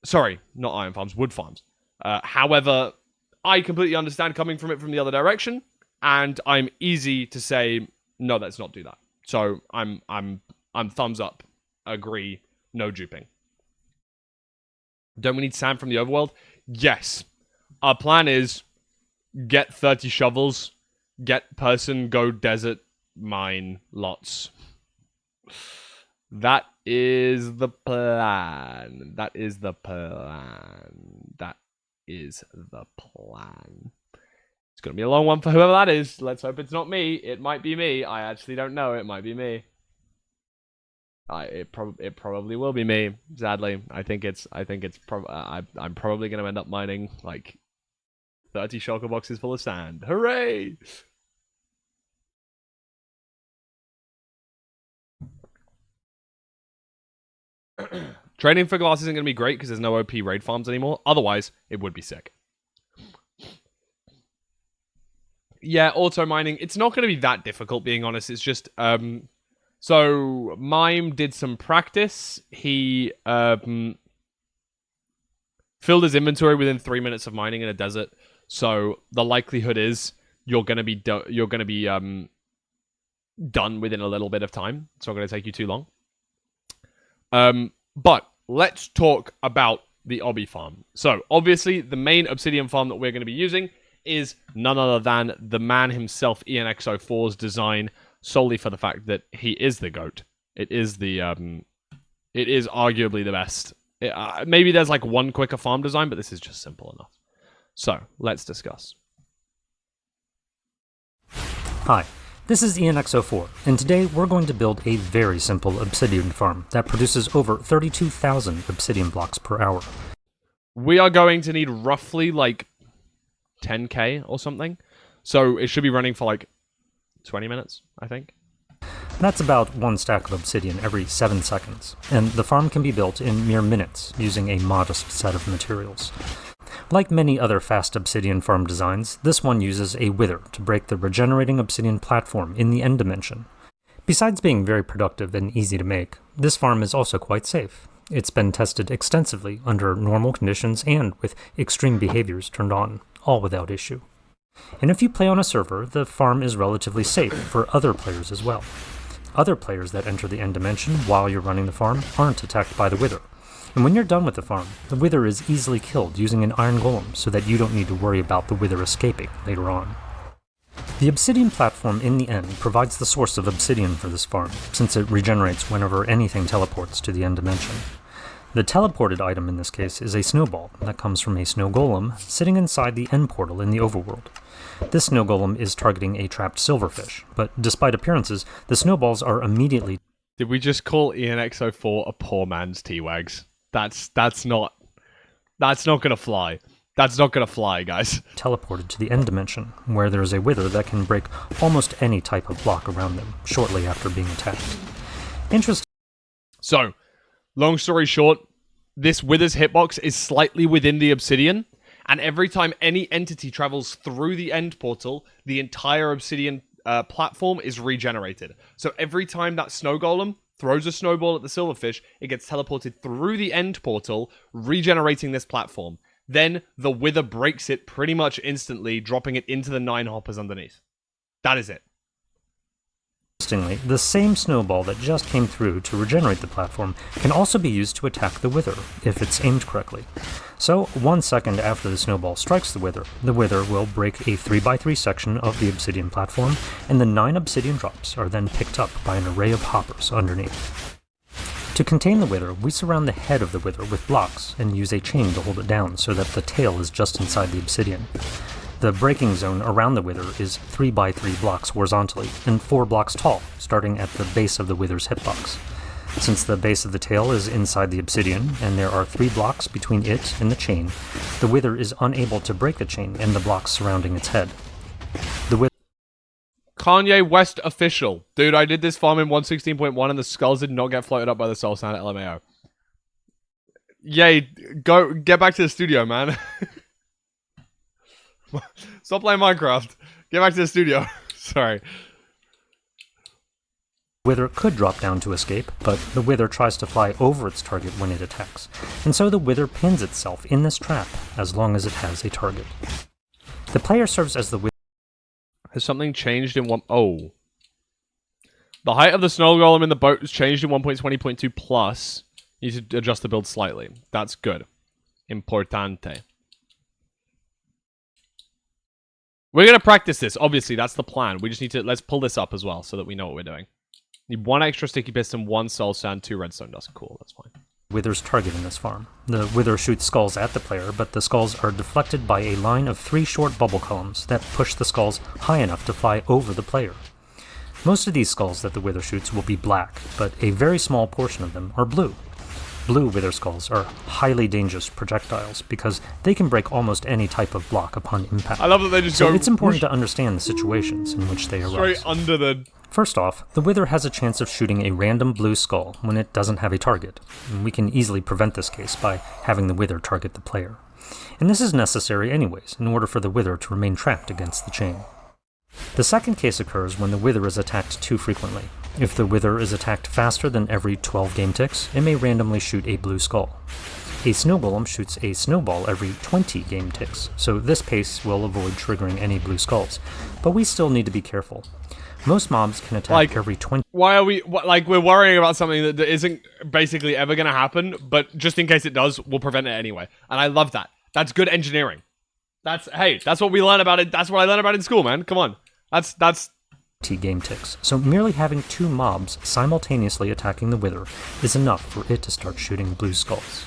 Sorry, not iron farms, wood farms. However, I completely understand coming from it from the other direction, and I'm easy to say, no, let's not do that. So, I'm thumbs up agree, no duping. Don't we need sand from the overworld? Yes. Our plan is get 30 shovels, get person, go desert, mine lots. That is the plan. That is the plan. That is the plan. It's going to be a long one for whoever that is. Let's hope it's not me. It might be me. I actually don't know. It might be me. It probably will be me. Sadly, I'm probably going to end up mining like 30 shulker boxes full of sand. Hooray! Trading for glass isn't going to be great because there's no OP raid farms anymore. Otherwise, it would be sick. Yeah, auto mining. It's not going to be that difficult, being honest. It's just so Mime did some practice. He filled his inventory within 3 minutes of mining in a desert. So the likelihood is you're going to be done within a little bit of time. It's not going to take you too long. But let's talk about the obby farm. So obviously the main obsidian farm that we're going to be using is none other than the man himself, ENX04's design, solely for the fact that he is the GOAT. It is arguably the best. Maybe there's like one quicker farm design, but this is just simple enough. So let's discuss. Hi, this is ENX04, and today we're going to build a very simple obsidian farm that produces over 32,000 obsidian blocks per hour. We are going to need roughly like 10k or something. So it should be running for like 20 minutes, I think. That's about one stack of obsidian every 7 seconds, and the farm can be built in mere minutes using a modest set of materials. Like many other fast obsidian farm designs, this one uses a wither to break the regenerating obsidian platform in the end dimension. Besides being very productive and easy to make, this farm is also quite safe. It's been tested extensively under normal conditions and with extreme behaviors turned on, all without issue. And if you play on a server, the farm is relatively safe for other players as well. Other players that enter the end dimension while you're running the farm aren't attacked by the wither. And when you're done with the farm, the wither is easily killed using an iron golem so that you don't need to worry about the wither escaping later on. The obsidian platform in the end provides the source of obsidian for this farm, since it regenerates whenever anything teleports to the end dimension. The teleported item in this case is a snowball that comes from a snow golem sitting inside the end portal in the overworld. This snow golem is targeting a trapped silverfish, but despite appearances, the snowballs are immediately... Did we just call ENX04 a poor man's T-Wags? That's not gonna fly. That's not gonna fly, guys. Teleported to the end dimension, where there is a wither that can break almost any type of block around them shortly after being attacked. Interesting. So, long story short, this wither's hitbox is slightly within the obsidian, and every time any entity travels through the end portal, the entire obsidian platform is regenerated. So every time that snow golem throws a snowball at the silverfish, it gets teleported through the end portal, regenerating this platform. Then the wither breaks it pretty much instantly, dropping it into the 9 hoppers underneath. That is it. Interestingly, the same snowball that just came through to regenerate the platform can also be used to attack the wither, if it's aimed correctly. So, 1 second after the snowball strikes the wither will break a 3x3 section of the obsidian platform, and the 9 obsidian drops are then picked up by an array of hoppers underneath. To contain the wither, we surround the head of the wither with blocks and use a chain to hold it down so that the tail is just inside the obsidian. The breaking zone around the wither is 3x3 blocks horizontally and 4 blocks tall, starting at the base of the wither's hitbox. Since the base of the tail is inside the obsidian, and there are 3 blocks between it and the chain, the wither is unable to break the chain and the blocks surrounding its head. The wither... Kanye West official. Dude, I did this farm in 1.16.1 and the skulls did not get floated up by the soul sand at LMAO. Yay, go, get back to the studio, man. Stop playing Minecraft. Get back to the studio. Sorry. Wither could drop down to escape, but the wither tries to fly over its target when it attacks, and so the wither pins itself in this trap as long as it has a target. The player serves as the wither. Has something changed in one... Oh. The height of the snow golem in the boat was changed in 1.20.2 plus. You need to adjust the build slightly. That's good. Importante. We're going to practice this. Obviously, that's the plan. We just need to... Let's pull this up as well so that we know what we're doing. Need 1 extra sticky piston, 1 soul sand, 2 redstone dust. Cool, that's fine. Wither's target in this farm. The Wither shoots skulls at the player, but the skulls are deflected by a line of 3 short bubble columns that push the skulls high enough to fly over the player. Most of these skulls that the Wither shoots will be black, but a very small portion of them are blue. Blue Wither skulls are highly dangerous projectiles because they can break almost any type of block upon impact. I love that they just so go... it's important to understand the situations in which they arise. Straight under the... First off, the Wither has a chance of shooting a random blue skull when it doesn't have a target, and we can easily prevent this case by having the Wither target the player. And this is necessary anyways, in order for the Wither to remain trapped against the chain. The second case occurs when the Wither is attacked too frequently. If the Wither is attacked faster than every 12 game ticks, it may randomly shoot a blue skull. A snow golem shoots a snowball every 20 game ticks, so this pace will avoid triggering any blue skulls, but we still need to be careful. Most mobs can attack every 20... Why are we... We're worrying about something that isn't basically ever going to happen, but just in case it does, we'll prevent it anyway. And I love that. That's good engineering. Hey, that's what we learn about it. That's what I learned about in school, man. Come on. That's... game ticks, so merely having 2 mobs simultaneously attacking the Wither is enough for it to start shooting blue skulls.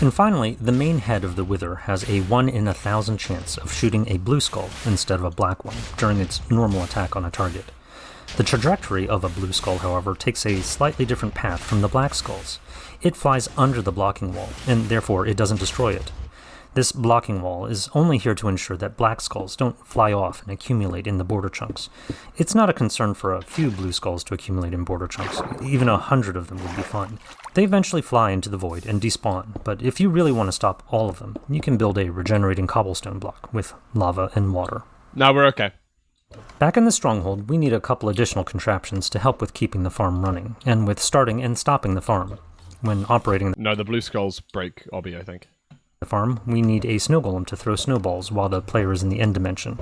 And finally, the main head of the Wither has a 1 in 1,000 chance of shooting a blue skull instead of a black one during its normal attack on a target. The trajectory of a blue skull, however, takes a slightly different path from the black skulls. It flies under the blocking wall, and therefore it doesn't destroy it. This blocking wall is only here to ensure that black skulls don't fly off and accumulate in the border chunks. It's not a concern for a few blue skulls to accumulate in border chunks. Even 100 of them would be fine. They eventually fly into the void and despawn, but if you really want to stop all of them, you can build a regenerating cobblestone block with lava and water. Now we're okay. Back in the stronghold, we need a couple additional contraptions to help with keeping the farm running, and with starting and stopping the farm. When operating... No, the blue skulls break Obby, I think. The farm, we need a snow golem to throw snowballs while the player is in the end dimension.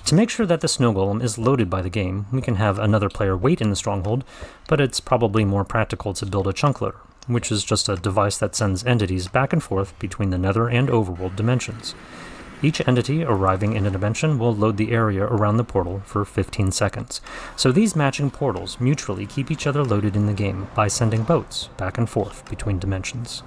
To make sure that the snow golem is loaded by the game, we can have another player wait in the stronghold, but it's probably more practical to build a chunk loader, which is just a device that sends entities back and forth between the nether and overworld dimensions. Each entity arriving in a dimension will load the area around the portal for 15 seconds, so these matching portals mutually keep each other loaded in the game by sending boats back and forth between dimensions.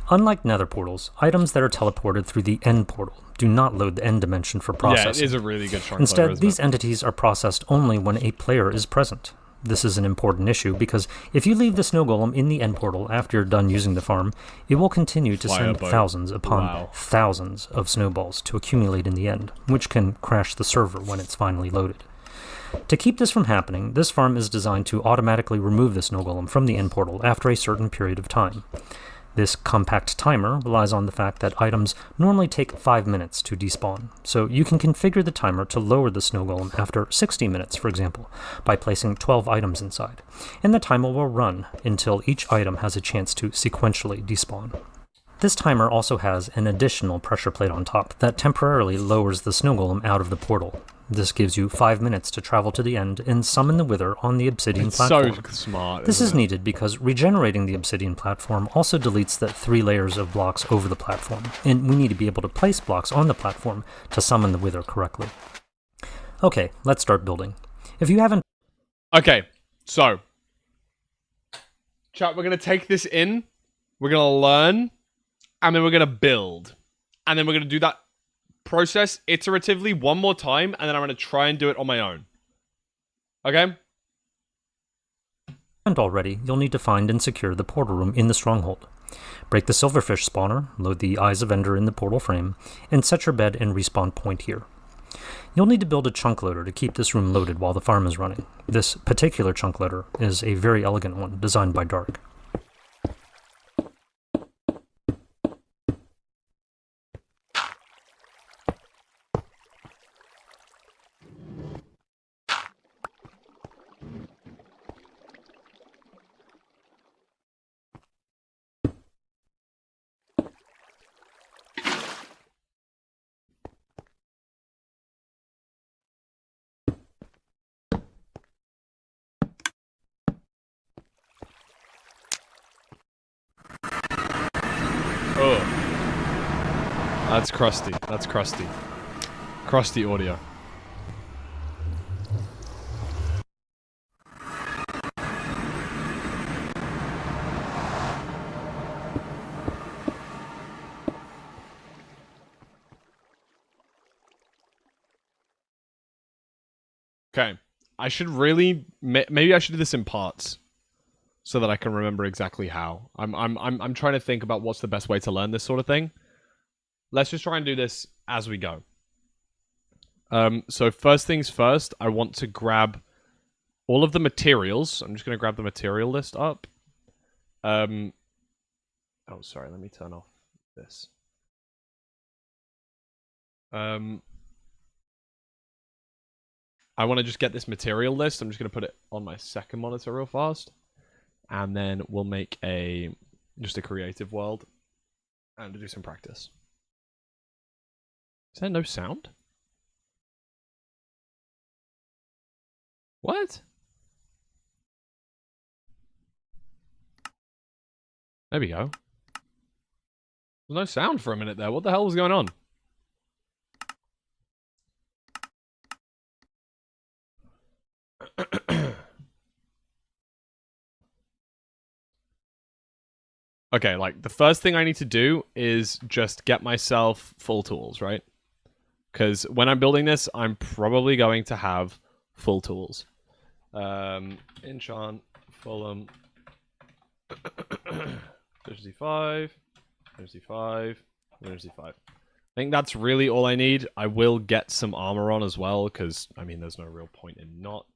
Unlike nether portals, items that are teleported through the end portal do not load the end dimension for processing. Yeah, it is a really good chunk Instead, loader, these entities are processed only when a player is present. This is an important issue because if you leave the snow golem in the end portal after you're done using the farm, it will continue to send thousands upon thousands of snowballs to accumulate in the end, which can crash the server when it's finally loaded. To keep this from happening, this farm is designed to automatically remove the snow golem from the end portal after a certain period of time. This compact timer relies on the fact that items normally take 5 minutes to despawn, so you can configure the timer to lower the snow golem after 60 minutes, for example, by placing 12 items inside, and the timer will run until each item has a chance to sequentially despawn. This timer also has an additional pressure plate on top that temporarily lowers the snow golem out of the portal. This gives you 5 minutes to travel to the end and summon the Wither on the obsidian platform. So smart. This is needed because regenerating the obsidian platform also deletes the 3 layers of blocks over the platform, and we need to be able to place blocks on the platform to summon the Wither correctly. Okay, let's start building. If you haven't... Okay, so... Chat, we're going to take this in, we're going to learn, and then we're going to build. And then we're going to do that process iteratively one more time, and then I'm going to try and do it on my own. Okay? And already, you'll need to find and secure the portal room in the stronghold. Break the silverfish spawner, load the Eyes of Ender in the portal frame, and set your bed and respawn point here. You'll need to build a chunk loader to keep this room loaded while the farm is running. This particular chunk loader is a very elegant one, designed by Dark. That's crusty. That's crusty. Crusty audio. Okay. I should really... Maybe I should do this in parts. So that I can remember exactly how. I'm trying to think about what's the best way to learn this sort of thing. Let's just try and do this as we go. So first things first, I want to grab all of the materials. I'm just going to grab the material list up. Oh, sorry. Let me turn off this. I want to just get this material list. I'm just going to put it on my second monitor real fast. And then we'll make just a creative world and do some practice. Is there no sound? What? There we go. There's no sound for a minute there. What the hell was going on? Okay, like, the first thing I need to do is just get myself full tools, right? Because when I'm building this, I'm probably going to have full tools. Enchant, Fulham, Efficiency 5, Efficiency 5, Efficiency 5. I think that's really all I need. I will get some armor on as well, because, I mean, there's no real point in not.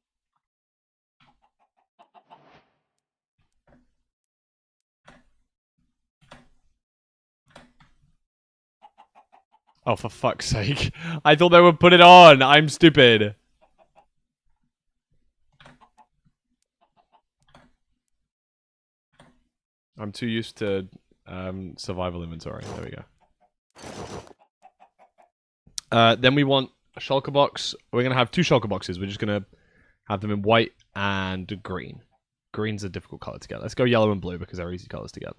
Oh, for fuck's sake. I thought they would put it on. I'm stupid. I'm too used to survival inventory. There we go. Then we want a shulker box. We're going to have 2 shulker boxes. We're just going to have them in white and green. Green's a difficult color to get. Let's go yellow and blue because they're easy colors to get.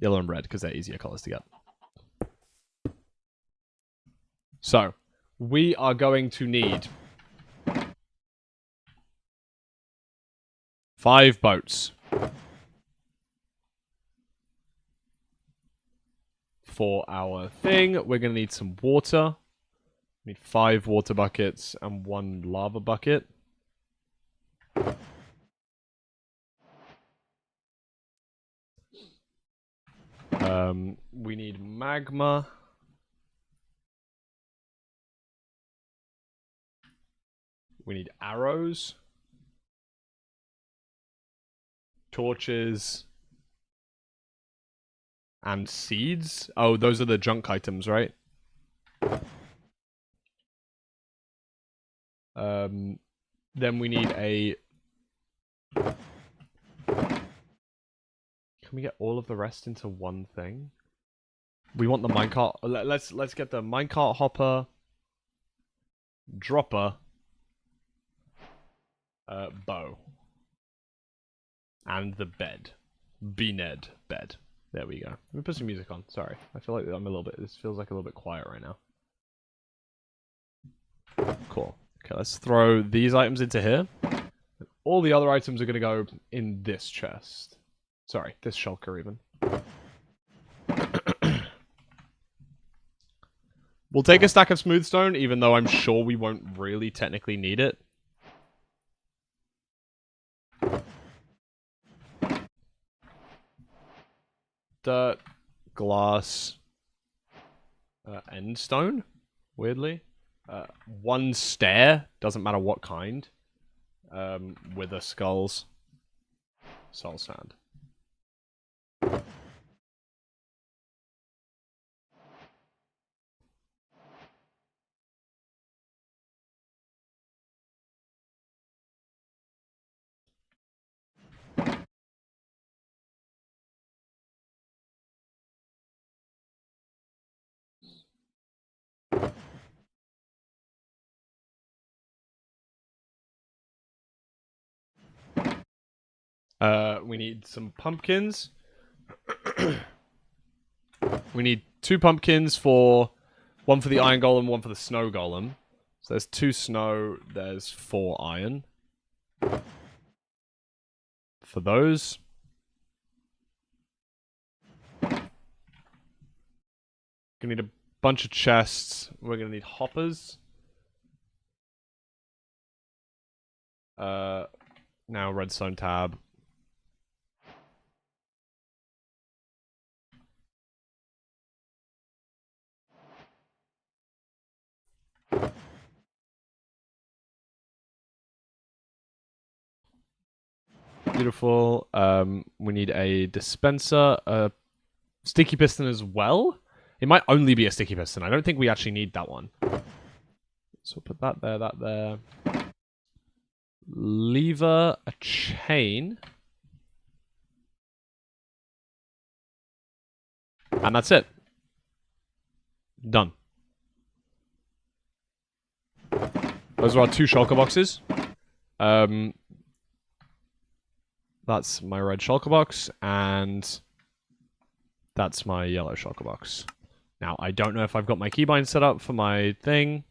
Yellow and red because they're easier colors to get. So, we are going to need 5 boats. For our thing, we're going to need some water. We need 5 water buckets and 1 lava bucket. We need magma. We need arrows. Torches. And seeds. Oh, those are the junk items, right? Then we need a... Can we get all of the rest into one thing? We want the minecart. Let's get the minecart hopper, dropper, bow, and the bed. B-Ned bed. There we go. Let me put some music on. Sorry, I feel like I'm a little bit. This feels like a little bit quiet right now. Cool. Okay, let's throw these items into here. All the other items are going to go in this chest. Sorry, this shulker even. We'll take a stack of smooth stone, even though I'm sure we won't really technically need it. Dirt, glass, end stone, weirdly. 1 stair, doesn't matter what kind. Wither skulls. Soul sand. We need some pumpkins. We need 2 pumpkins for... 1 for the iron golem, 1 for the snow golem. So there's 2 snow, there's 4 iron. For those. Gonna need a bunch of chests. We're gonna need hoppers. Now redstone tab. Beautiful. We need a dispenser, a sticky piston as well. It might only be a sticky piston. I don't think we actually need that one. So we'll put that there, that there. Lever, a chain. And that's it. Done. Those are our 2 shulker boxes. That's my red shulker box, and that's my yellow shulker box. Now, I don't know if I've got my keybind set up for my thing.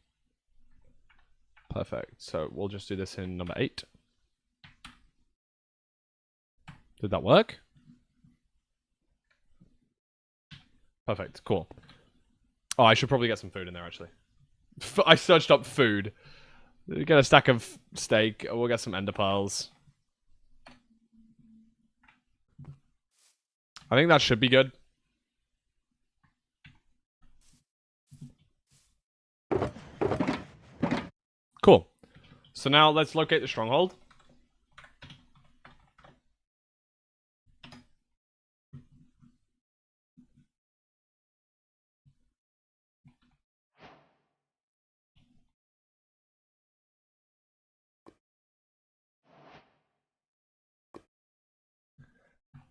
Perfect. So we'll just do this in number 8. Did that work? Perfect. Cool. Oh, I should probably get some food in there, actually. I searched up food. Get a stack of steak. We'll get some ender pearls. I think that should be good. Cool. So now let's locate the stronghold.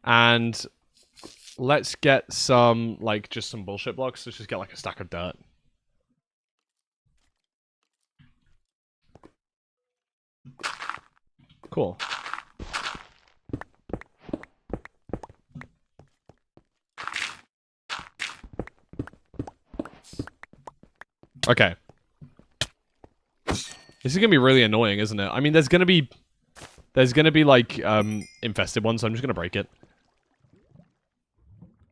And let's get some, like, just some bullshit blocks. Let's just get, like, a stack of dirt. Cool. Okay. This is gonna be really annoying, isn't it? I mean, there's gonna be like infested ones, so I'm just gonna break it.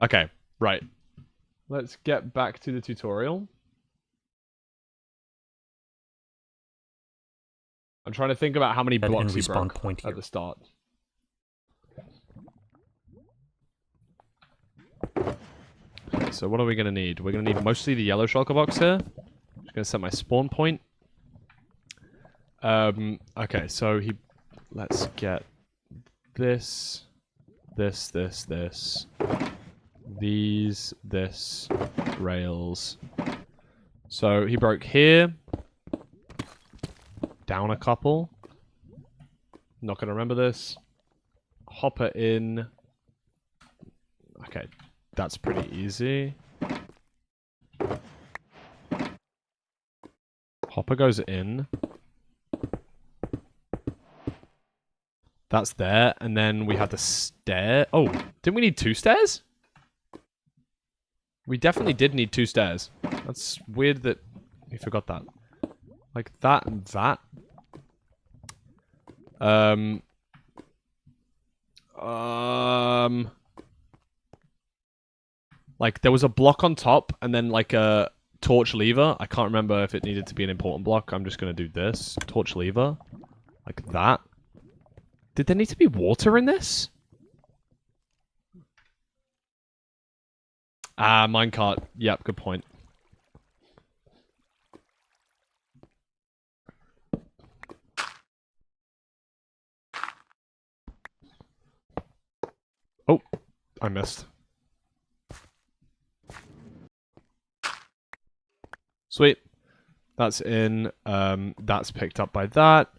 Okay, right. Let's get back to the tutorial. I'm trying to think about how many blocks he broke at the start. Okay, so what are we gonna need? We're gonna need mostly the yellow shulker box here. Just gonna set my spawn point. Okay, so let's get this, these, this, rails. So he broke here, down a couple. Not gonna remember this. Hopper in. Okay, that's pretty easy. Hopper goes in. That's there, and then we had the stair. Oh, didn't we need 2 stairs? We definitely did need 2 stairs. That's weird that we forgot that. Like that and that. Like there was a block on top, and then like a torch lever. I can't remember if it needed to be an important block. I'm just gonna do this. Torch lever. Like that. Did there need to be water in this? Ah, minecart. Yep, good point. Oh, I missed. Sweet. That's in. That's picked up by that.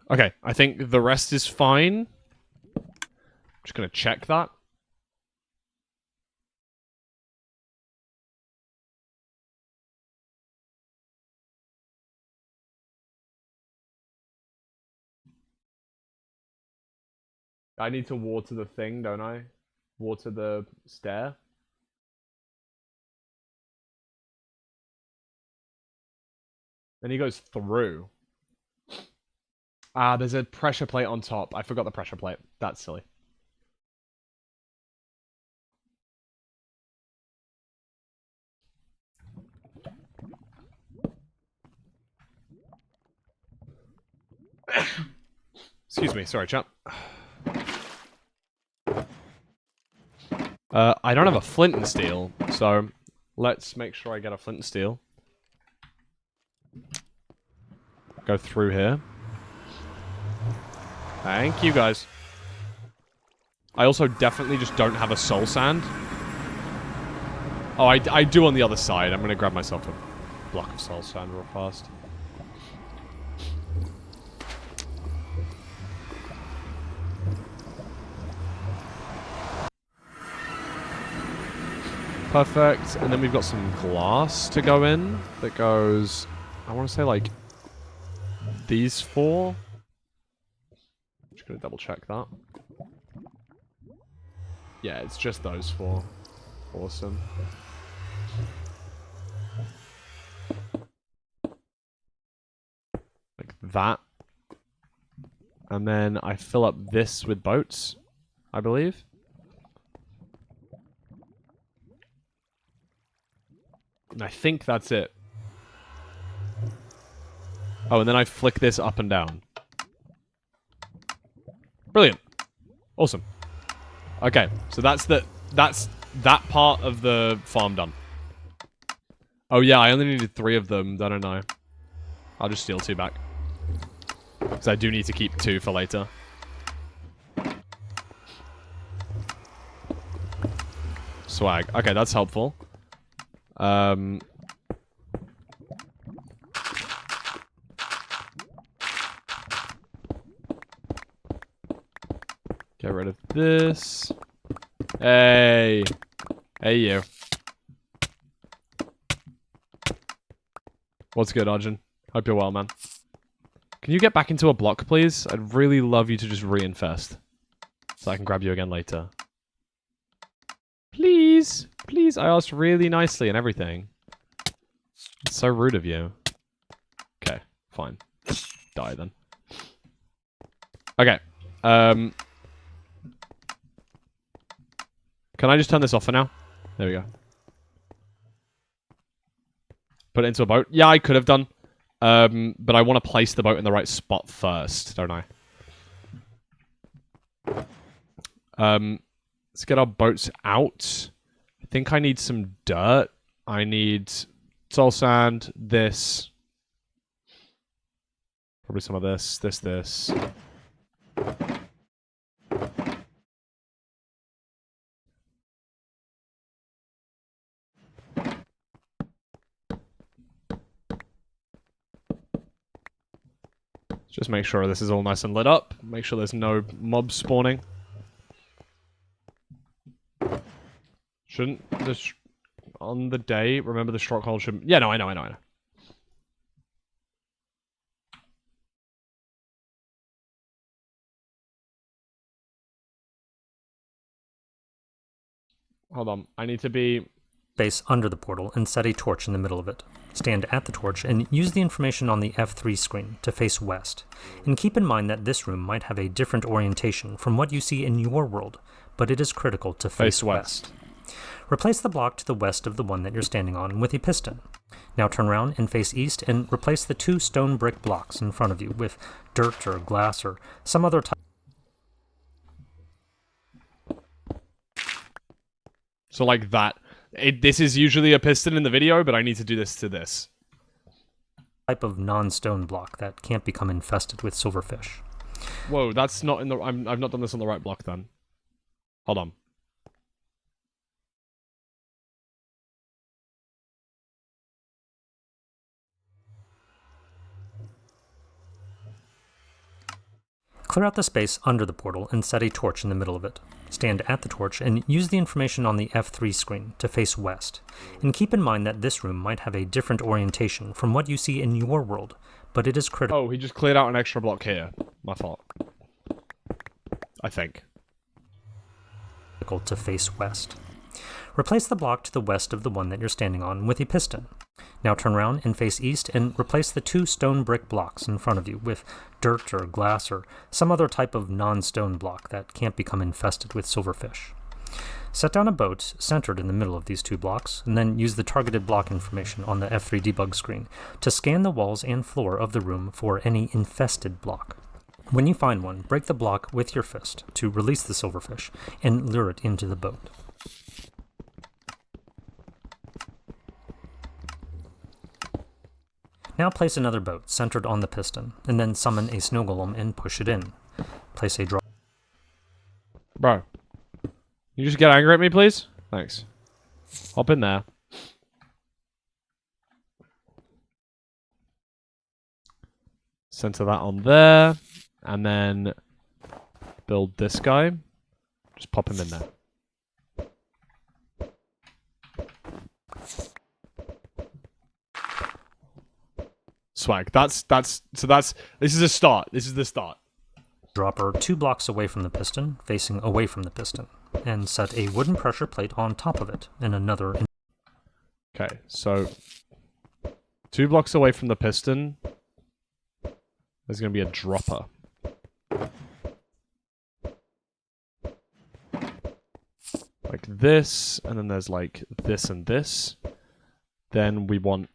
Okay, I think the rest is fine. Just gonna check that. I need to water the thing, don't I? Water the stair. Then he goes through. Ah, there's a pressure plate on top. I forgot the pressure plate. That's silly. Excuse me. Sorry, chap. I don't have a flint and steel, so let's make sure I get a flint and steel. Go through here. Thank you, guys. I also definitely just don't have a soul sand. Oh, I do on the other side. I'm going to grab myself a block of soul sand real fast. Perfect. And then we've got some glass to go in that goes, I want to say like these four. Just going to double check that. Yeah, it's just those four. Awesome. Like that. And then I fill up this with boats, I believe. And I think that's it. Oh, and then I flick this up and down. Brilliant. Awesome. Okay, so that's that part of the farm done. Oh yeah, I only needed 3 of them, don't I? I'll just steal 2 back. Because I do need to keep 2 for later. Swag. Okay, that's helpful. Get rid of this. Hey. Hey, you. What's good, Arjun? Hope you're well, man. Can you get back into a block, please? I'd really love you to just reinfest. So I can grab you again later. Please. Please, I asked really nicely and everything. It's so rude of you. Okay, fine. Die then. Okay. Can I just turn this off for now? There we go. Put it into a boat. Yeah, I could have done. But I want to place the boat in the right spot first, don't I? Let's get our boats out. I think I need some dirt. I need soul sand, this. Probably some of this, this. Just make sure this is all nice and lit up. Make sure there's no mobs spawning. Shouldn't this... On the day, remember the stronghold should... Yeah, no, I know. Hold on. I need to be... Base under the portal and set a torch in the middle of it. Stand at the torch and use the information on the F3 screen to face west. And keep in mind that this room might have a different orientation from what you see in your world, but it is critical to face west. Replace the block to the west of the one that you're standing on with a piston. Now turn around and face east and replace the 2 stone brick blocks in front of you with dirt or glass or some other type. So like that. This is usually a piston in the video, but I need to do this to this. Type of non-stone block that can't become infested with silverfish. Whoa, that's not in the... I've not done this on the right block then. Hold on. Clear out the space under the portal and set a torch in the middle of it. Stand at the torch and use the information on the F3 screen to face west. And keep in mind that this room might have a different orientation from what you see in your world, but it is critical. Oh, he just cleared out an extra block here. My fault. I think. to face west. Replace the block to the west of the one that you're standing on with a piston. Now turn around and face east and replace the 2 stone brick blocks in front of you with dirt or glass or some other type of non-stone block that can't become infested with silverfish. Set down a boat centered in the middle of these 2 blocks, and then use the targeted block information on the F3 debug screen to scan the walls and floor of the room for any infested block. When you find one, break the block with your fist to release the silverfish and lure it into the boat. Now place another boat centered on the piston, and then summon a snow golem and push it in. Place a drop. Bro. You just get angry at me, please? Thanks. Hop in there. Center that on there. And then build this guy. Just pop him in there. Swag. This is a start. This is the start. Dropper 2 blocks away from the piston, facing away from the piston, and set a wooden pressure plate on top of it, and another. Okay, so 2 blocks away from the piston, there's going to be a dropper. Like this, and then there's like this and this. Then we want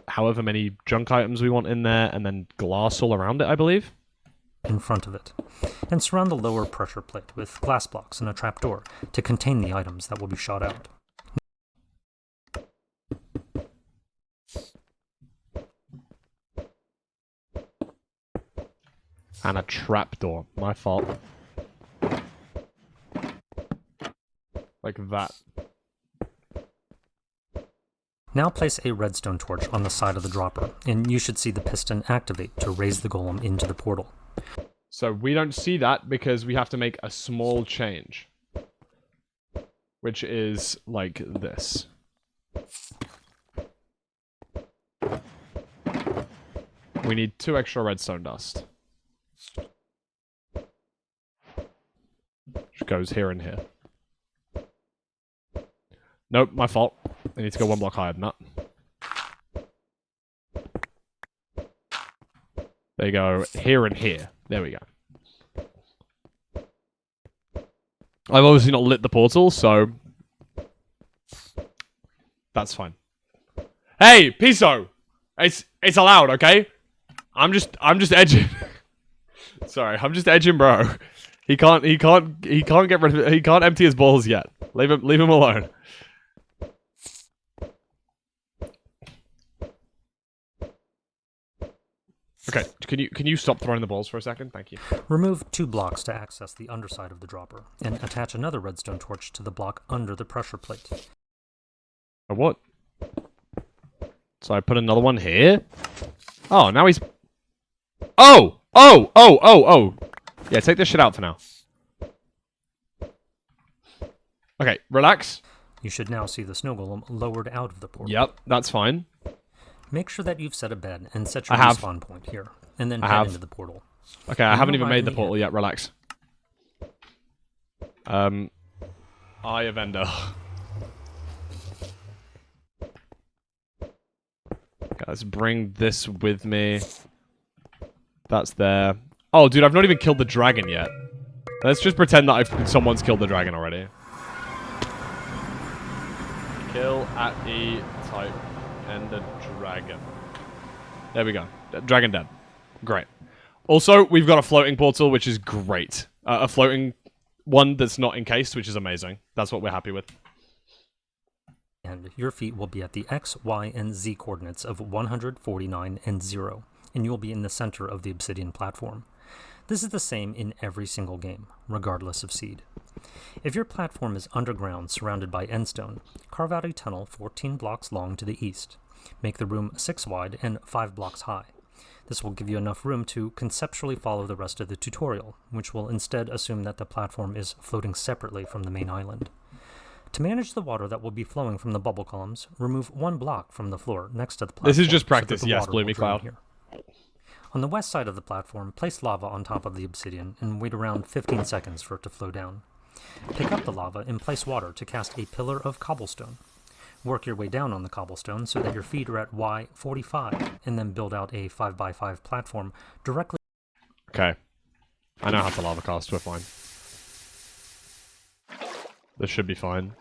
however many junk items we want in there, and then glass all around it, I believe. In front of it, and surround the lower pressure plate with glass blocks and a trapdoor to contain the items that will be shot out. And a trapdoor. My fault. Like that. Now place a redstone torch on the side of the dropper, and you should see the piston activate to raise the golem into the portal. So we don't see that because we have to make a small change. Which is like this. We need 2 extra redstone dust. Which goes here and here. Nope, my fault. I need to go 1 block higher than that. There you go, here and here. There we go. I've obviously not lit the portal, so that's fine. Hey, Piso! It's allowed, okay? I'm just edging. Sorry, I'm just edging, bro. He can't get rid of it. He can't empty his balls yet. Leave him alone. Okay, can you stop throwing the balls for a second? Thank you. Remove 2 blocks to access the underside of the dropper, and attach another redstone torch to the block under the pressure plate. What? So I put another one here? Oh, now he's... Oh! Yeah, take this shit out for now. Okay, relax. You should now see the snow golem lowered out of the portal. Yep, that's fine. Make sure that you've set a bed and set your respawn point here, and then head into the portal. Okay, I haven't even made the portal yet, relax. Eye of Ender. Okay, let's bring this with me. That's there. Oh, dude, I've not even killed the dragon yet. Let's just pretend that someone's killed the dragon already. Kill at E type Ender dragon. There we go. Dragon dead. Great. Also, we've got a floating portal, which is great. A floating one that's not encased, which is amazing. That's what we're happy with. And your feet will be at the X, Y, and Z coordinates of 149 and 0, and you will be in the center of the obsidian platform. This is the same in every single game, regardless of seed. If your platform is underground surrounded by endstone, carve out a tunnel 14 blocks long to the east. Make the room 6 wide and 5 blocks high. This will give you enough room to conceptually follow the rest of the tutorial, which will instead assume that the platform is floating separately from the main island. To manage the water that will be flowing from the bubble columns, remove 1 block from the floor next to the platform. This is just practice, yes, Bloomy Cloud. Here. On the west side of the platform, place lava on top of the obsidian and wait around 15 seconds for it to flow down. Pick up the lava and place water to cast a pillar of cobblestone. Work your way down on the cobblestone so that your feet are at Y45, and then build out a 5x5 platform directly. Okay. I know how to lava cast, we're fine. This should be fine.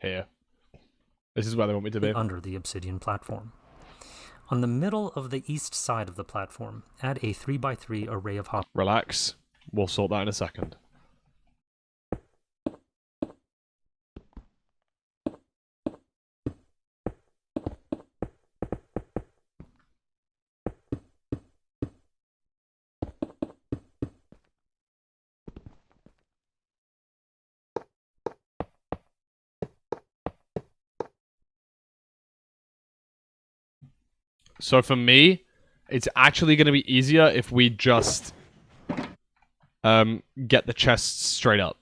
Here. This is where they want me to be. Under the obsidian platform. On the middle of the east side of the platform, add a 3x3 array of hoppers. Relax. We'll sort that in a second. So for me, it's actually going to be easier if we just get the chests straight up.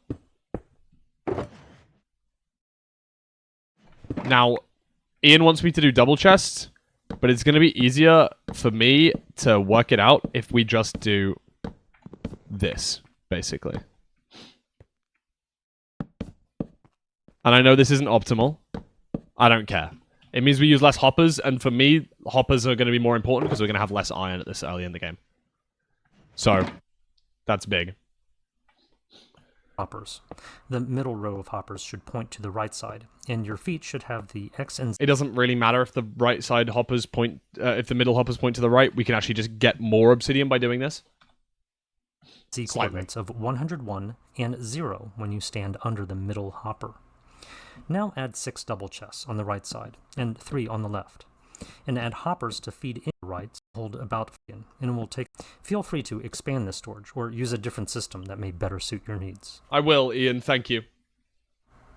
Now, Ian wants me to do double chests, but it's going to be easier for me to work it out if we just do this, basically. And I know this isn't optimal. I don't care. It means we use less hoppers, and for me, hoppers are going to be more important because we're going to have less iron at this early in the game. So, that's big. Hoppers. The middle row of hoppers should point to the right side, and your feet should have the X and Z. It doesn't really matter if the right side hoppers point, if the middle hoppers point to the right. We can actually just get more obsidian by doing this. Coordinates of 101 and 0 when you stand under the middle hopper. Now add 6 double chests on the right side, and 3 on the left. And add hoppers to feed in the right, hold about, and it will take. Feel free to expand this storage, or use a different system that may better suit your needs. I will, Ian, thank you.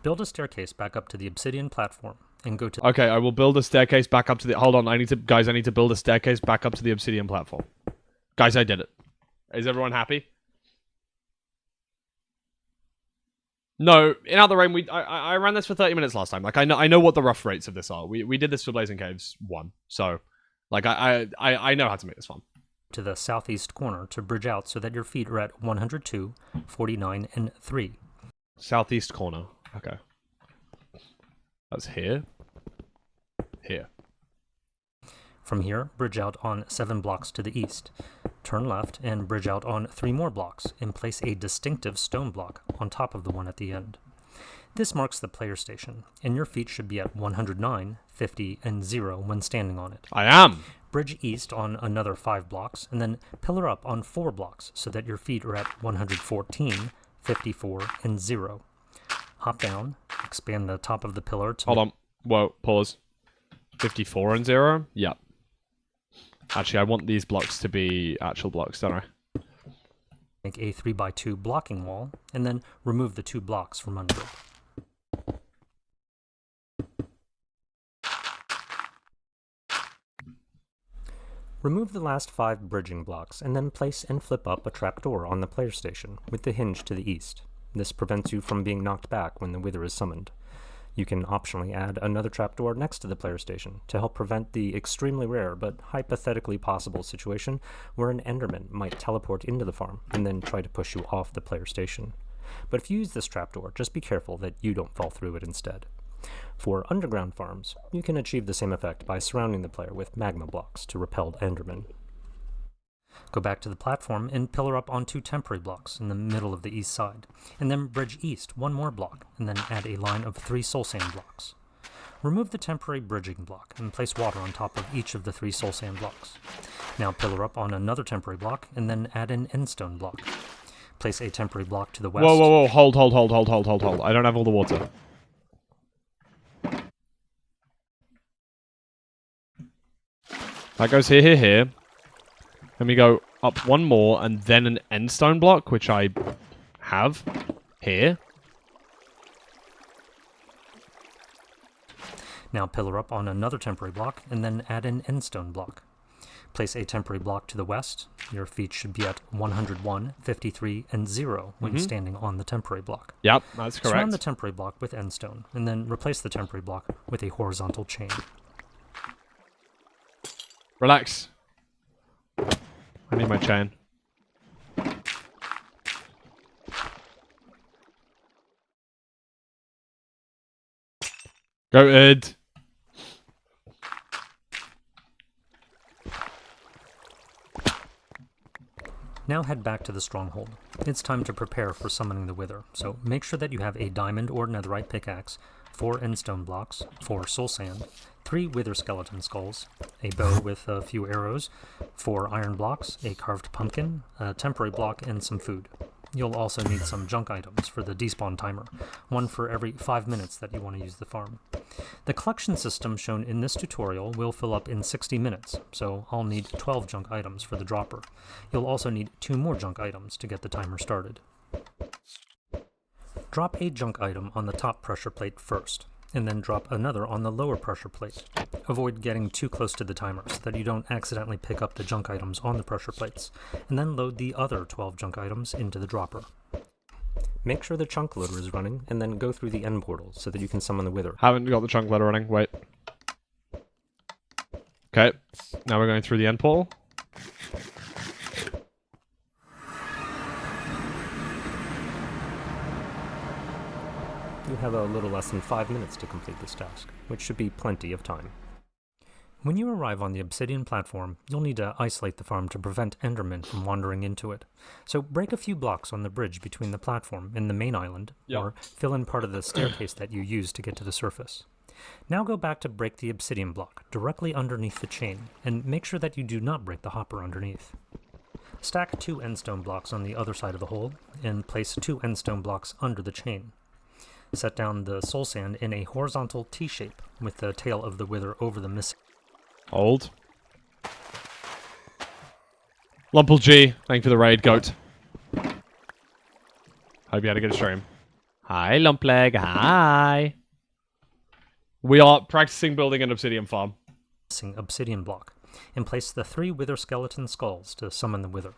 Build a staircase back up to the obsidian platform, and go to... Okay, I will build a staircase back up to the... Hold on, I need to build a staircase back up to the obsidian platform. Guys, I did it. Is everyone happy? No, in Out the Rain, I ran this for 30 minutes last time. Like, I know what the rough rates of this are. We did this for Blazing Caves 1. So, like, I know how to make this fun. To the southeast corner to bridge out so that your feet are at 102, 49, and 3. Southeast corner. Okay. That's here. Here. From here, bridge out on 7 blocks to the east. Turn left and bridge out on 3 more blocks and place a distinctive stone block on top of the one at the end. This marks the player station, and your feet should be at 109, 50, and 0 when standing on it. I am! Bridge east on another 5 blocks, and then pillar up on 4 blocks so that your feet are at 114, 54, and 0. Hop down, expand the top of the pillar to... Hold on. Whoa, pause. 54 and 0? Yep. Actually, I want these blocks to be actual blocks, don't I? Make a 3x2 blocking wall, and then remove the 2 blocks from under it. Remove the last 5 bridging blocks, and then place and flip up a trapdoor on the player station, with the hinge to the east. This prevents you from being knocked back when the Wither is summoned. You can optionally add another trapdoor next to the player station to help prevent the extremely rare but hypothetically possible situation where an Enderman might teleport into the farm and then try to push you off the player station. But if you use this trapdoor, just be careful that you don't fall through it instead. For underground farms, you can achieve the same effect by surrounding the player with magma blocks to repel Endermen. Go back to the platform and pillar up on 2 temporary blocks in the middle of the east side, and then bridge east 1 more block, and then add a line of 3 soul sand blocks. Remove the temporary bridging block and place water on top of each of the 3 soul sand blocks. Now pillar up on another temporary block, and then add an endstone block. Place a temporary block to the west. Whoa, hold. I don't have all the water. That goes here. Then we go up 1 more, and then an endstone block, which I have here. Now pillar up on another temporary block, and then add an endstone block. Place a temporary block to the west. Your feet should be at 101, 53, and 0 when standing on the temporary block. Yep, that's correct. Surround the temporary block with endstone, and then replace the temporary block with a horizontal chain. Relax. I need my chain. Go, Ed. Now head back to the stronghold. It's time to prepare for summoning the Wither, so make sure that you have a diamond or netherite pickaxe, 4 endstone blocks, 4 soul sand, 3 wither skeleton skulls, a bow with a few arrows, 4 iron blocks, a carved pumpkin, a temporary block, and some food. You'll also need some junk items for the despawn timer, 1 for every 5 minutes that you want to use the farm. The collection system shown in this tutorial will fill up in 60 minutes, so I'll need 12 junk items for the dropper. You'll also need 2 more junk items to get the timer started. Drop a junk item on the top pressure plate first, and then drop another on the lower pressure plate. Avoid getting too close to the timer so that you don't accidentally pick up the junk items on the pressure plates, and then load the other 12 junk items into the dropper. Make sure the chunk loader is running, and then go through the end portal so that you can summon the Wither. Haven't got the chunk loader running. Wait. Okay. Now we're going through the end portal. You have a little less than 5 minutes to complete this task, which should be plenty of time. When you arrive on the obsidian platform, you'll need to isolate the farm to prevent endermen from wandering into it. So break a few blocks on the bridge between the platform and the main island, or fill in part of the staircase that you used to get to the surface. Now go back to break the obsidian block directly underneath the chain, and make sure that you do not break the hopper underneath. Stack 2 endstone blocks on the other side of the hole, and place 2 endstone blocks under the chain. Set down the soul sand in a horizontal T-shape, with the tail of the Wither over the missing. Hold. Lumpel G, thank you for the raid, goat. Hope you had a good stream. Hi, Lumpleg, hi. We are practicing building an obsidian farm. Obsidian block, and place the 3 Wither skeleton skulls to summon the Wither.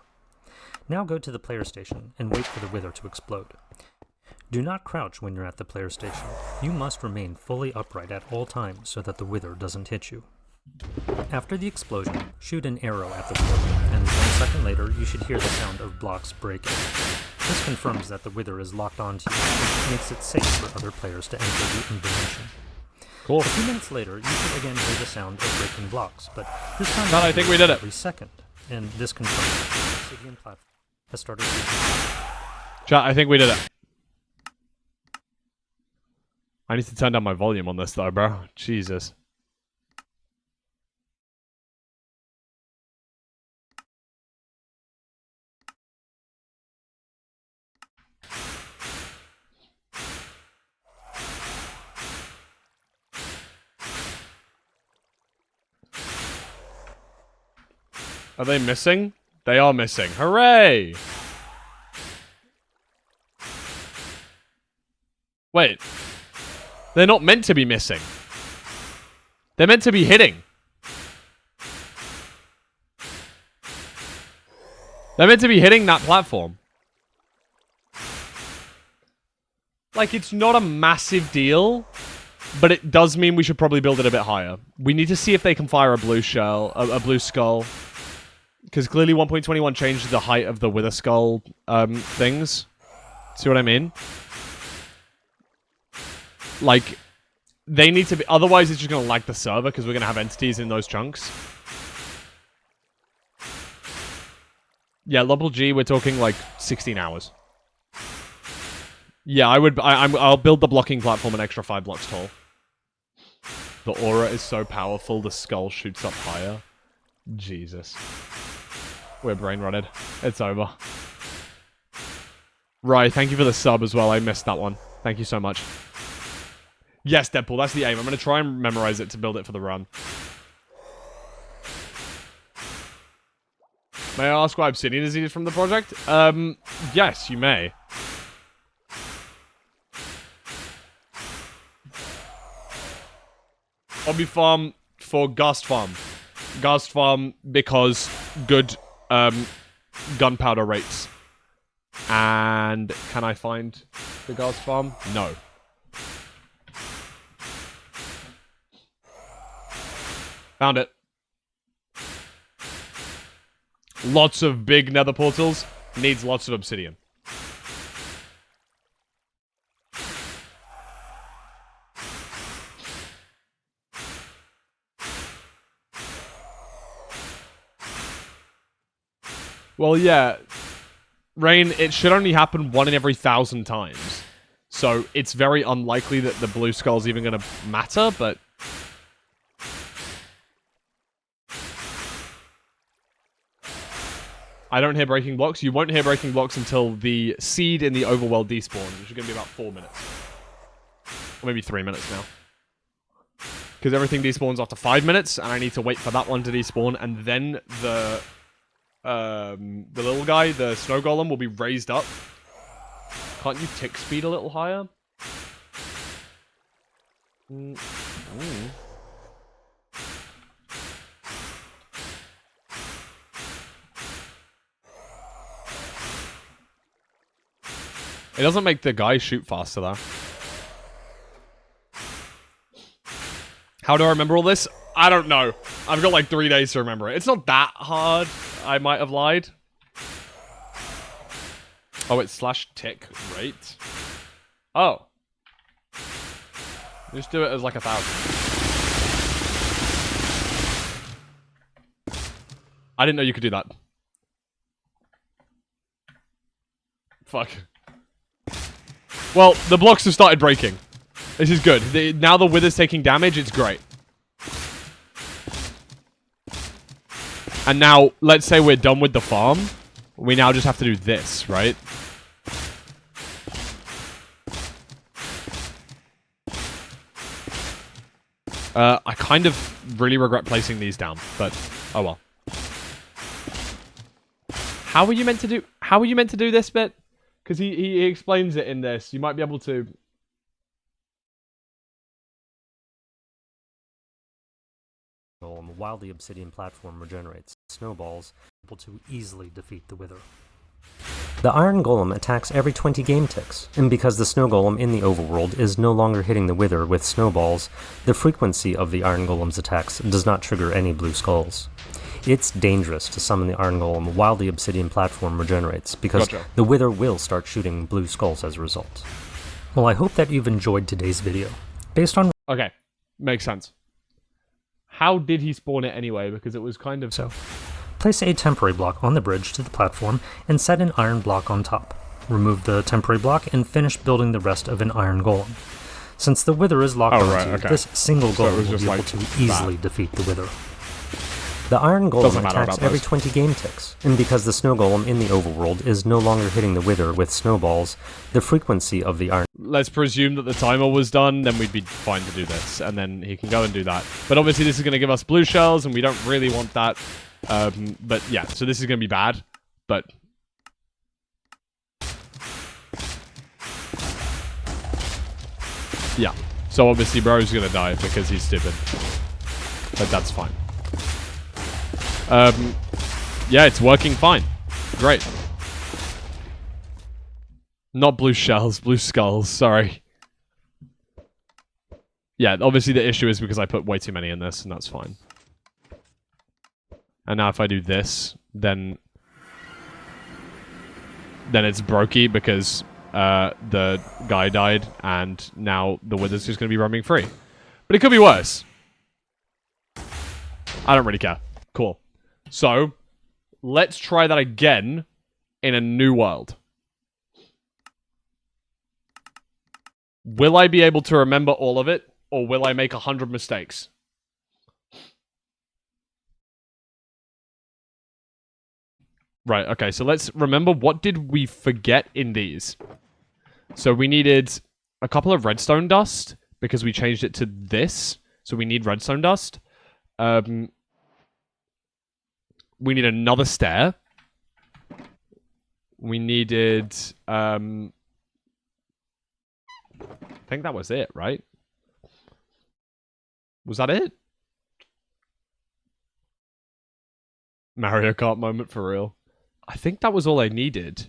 Now go to the player station and wait for the Wither to explode. Do not crouch when you're at the player station. You must remain fully upright at all times so that the Wither doesn't hit you. After the explosion, shoot an arrow at the Wither, and 1 second later you should hear the sound of blocks breaking. This confirms that the Wither is locked onto you, which makes it safe for other players to enter the dimension. Cool. A few minutes later, you should again hear the sound of breaking blocks, but this time I think we did it. Every second, and this confirms that the obsidian platform has started to... Chat, I think we did it. I need to turn down my volume on this though, bro. Jesus. Are they missing? They are missing. Hooray! Wait. They're not meant to be missing. They're meant to be hitting. They're meant to be hitting that platform. Like, it's not a massive deal, but it does mean we should probably build it a bit higher. We need to see if they can fire a blue shell, a blue skull. Because clearly 1.21 changed the height of the Wither skull things. See what I mean? Like, they need to be... Otherwise, it's just going to lag the server because we're going to have entities in those chunks. Yeah, Lumpel G, we're talking like 16 hours. Yeah, I'll build the blocking platform an extra 5 blocks tall. The aura is so powerful, the skull shoots up higher. Jesus. We're brain rotted. It's over. Right, thank you for the sub as well. I missed that one. Thank you so much. Yes, Deadpool, that's the aim. I'm going to try and memorize it to build it for the run. May I ask why obsidian is needed from the project? Yes, you may. Hobby farm for Gust farm. Gust farm because good gunpowder rates. And can I find the Gust farm? No. Found it. Lots of big nether portals. Needs lots of obsidian. Well, yeah. Rain, it should only happen 1 in every 1,000 times. So it's very unlikely that the blue skull's even going to matter, but... I don't hear breaking blocks. You won't hear breaking blocks until the seed in the overworld despawns, which is going to be about 4 minutes. Or maybe 3 minutes now. Because everything despawns after 5 minutes, and I need to wait for that one to despawn, and then the little guy, the snow golem, will be raised up. Can't you tick speed a little higher? It doesn't make the guy shoot faster, though. How do I remember all this? I don't know. I've got like 3 days to remember it. It's not that hard. I might have lied. Oh, it's /tick rate. Oh. Just do it as like 1,000. I didn't know you could do that. Fuck. Well, the blocks have started breaking. This is good. Now the wither's taking damage, it's great. And now, let's say we're done with the farm. We now just have to do this, right? I kind of really regret placing these down, but oh well. How are you meant to do this bit? Because he explains it in this. You might be able to... While the obsidian platform regenerates, snowballs able to easily defeat the wither. The iron golem attacks every 20 game ticks, and because the snow golem in the overworld is no longer hitting the wither with snowballs, the frequency of the iron golem's attacks does not trigger any blue skulls. It's dangerous to summon the iron golem while the obsidian platform regenerates, because the wither will start shooting blue skulls as a result. Well, I hope that you've enjoyed today's video. Based on... Okay, makes sense. How did he spawn it anyway? Because it was kind of... So, place a temporary block on the bridge to the platform and set an iron block on top. Remove the temporary block and finish building the rest of an iron golem. Since the wither is locked onto, this single golem will be able to easily defeat the wither. The iron golem attacks every 20 game ticks, and because the snow golem in the overworld is no longer hitting the wither with snowballs, the frequency of the iron... Let's presume that the timer was done, then we'd be fine to do this, and then he can go and do that. But obviously this is going to give us blue shells, and we don't really want that. But yeah, so this is going to be bad, but... Yeah, so obviously bro's going to die because he's stupid. But that's fine. Yeah, it's working fine. Great. Not blue shells, blue skulls, sorry. Yeah, obviously the issue is because I put way too many in this, and that's fine. And now if I do this, then it's brokey because the guy died, and now the wither's just going to be roaming free. But it could be worse. I don't really care. Cool. So, let's try that again in a new world. Will I be able to remember all of it, or will I make 100 mistakes? Right, okay, so let's remember, what did we forget in these? So we needed a couple of redstone dust, because we changed it to this, so we need redstone dust. We need another stair. We needed... I think that was it, right? Was that it? Mario Kart moment for real. I think that was all I needed.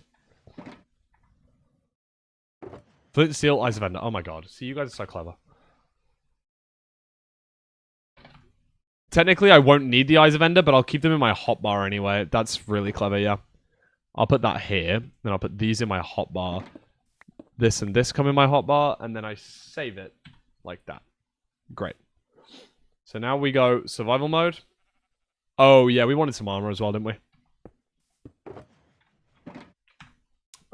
Flint, steel, Eyes of Ender. Oh my god. See, you guys are so clever. Technically, I won't need the Eyes of Ender, but I'll keep them in my hotbar anyway. That's really clever, yeah. I'll put that here. Then I'll put these in my hotbar. This and this come in my hotbar. And then I save it like that. Great. So now we go survival mode. Oh, yeah, we wanted some armor as well, didn't we?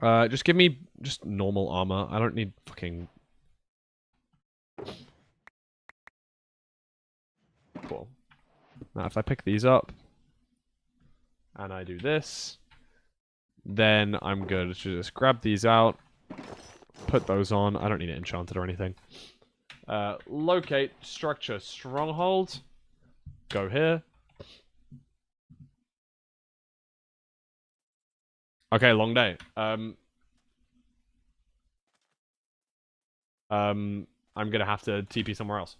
Just give me just normal armor. I don't need fucking... Cool. Now, if I pick these up, and I do this, then I'm good to just grab these out, put those on. I don't need it enchanted or anything. Locate, structure, stronghold. Go here. Okay, long day. I'm gonna have to TP somewhere else.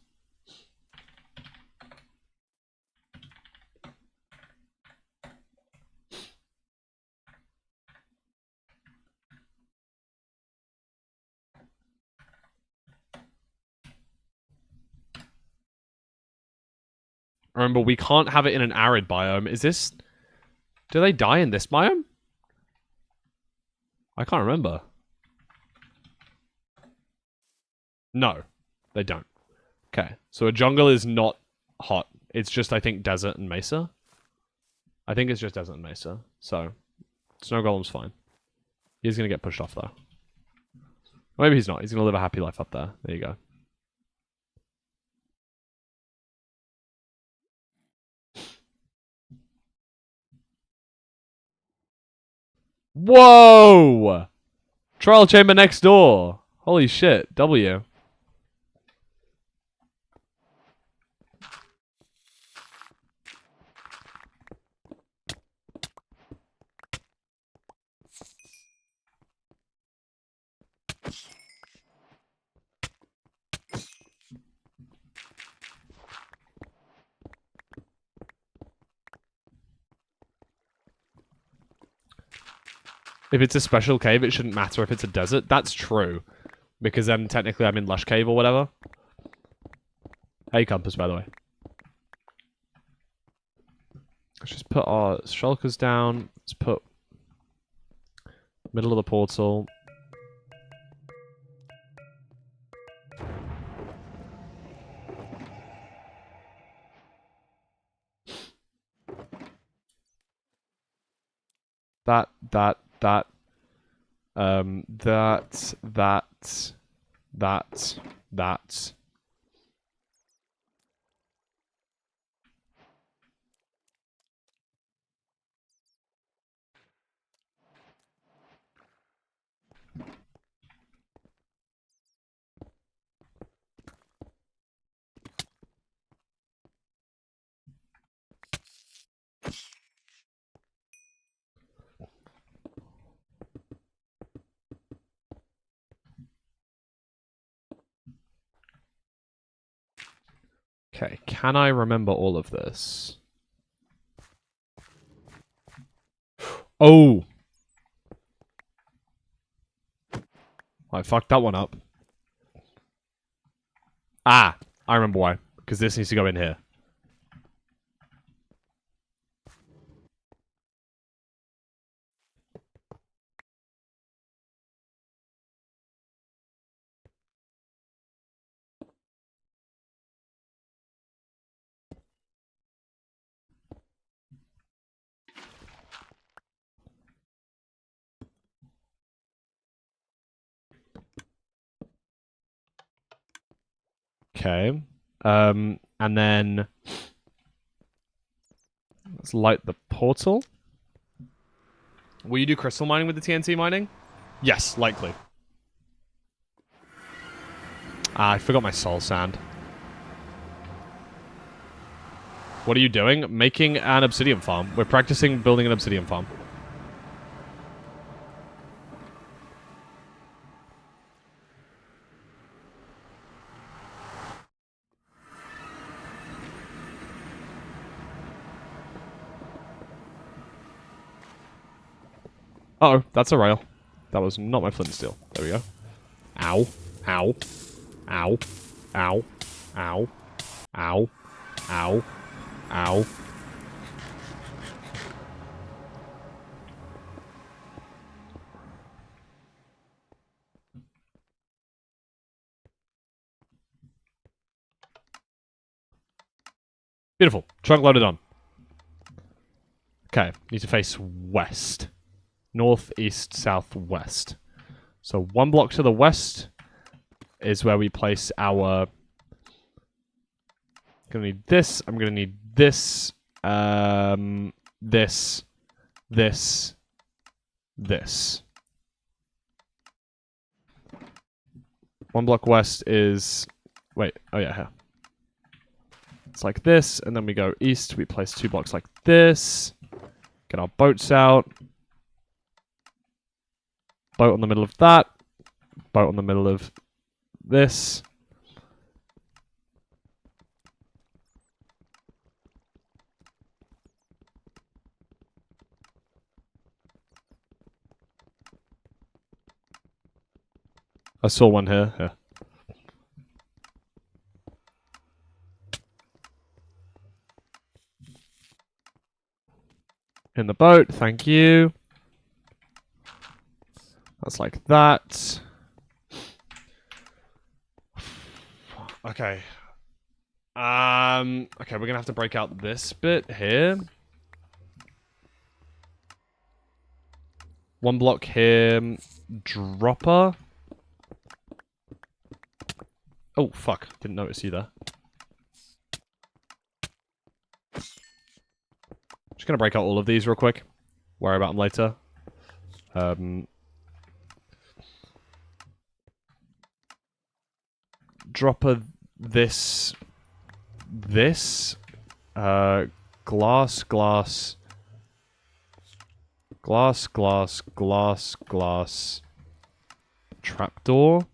Remember, we can't have it in an arid biome. Is this... Do they die in this biome? I can't remember. No, they don't. Okay, so a jungle is not hot. It's just, I think, desert and mesa. I think it's just desert and mesa. So, Snow Golem's fine. He's going to get pushed off, though. Maybe he's not. He's going to live a happy life up there. There you go. Whoa! Trial chamber next door. Holy shit. W. If it's a special cave, it shouldn't matter if it's a desert. That's true. Because then technically I'm in Lush Cave or whatever. Hey, Compass, by the way. Let's just put our shulkers down. Let's put middle of the portal. That. Okay, can I remember all of this? Oh! I fucked that one up. Ah! I remember why. Because this needs to go in here. Okay. And then... Let's light the portal. Will you do crystal mining with the TNT mining? Yes, likely. Ah, I forgot my soul sand. What are you doing? Making an obsidian farm. We're practicing building an obsidian farm. Uh-oh, that's a rail. That was not my flint and steel. There we go. Ow. Ow. Ow. Ow. Ow. Ow. Ow. Ow. Beautiful. Trunk loaded on. Okay, need to face west. north, east, south, west. So 1 block to the west is where we place our... Gonna need this. I'm gonna need this. This. This. 1 block west is... Wait. Oh, yeah, here. It's like this, and then we go east. We place 2 blocks like this. Get our boats out. Boat on the middle of that. Boat on the middle of this. I saw one here. Yeah. In the boat, thank you. That's like that. Okay. Okay, we're gonna have to break out this bit here. 1 block here. Dropper. Oh, fuck. Didn't notice you there. Just gonna break out all of these real quick. Worry about them later. Dropper this. Glass. Trapdoor.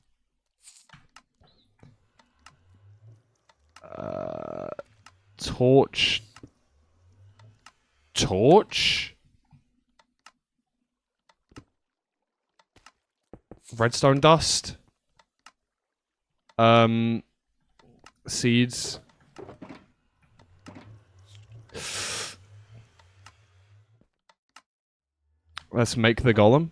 Torch. Redstone dust. Seeds. Let's make the golem.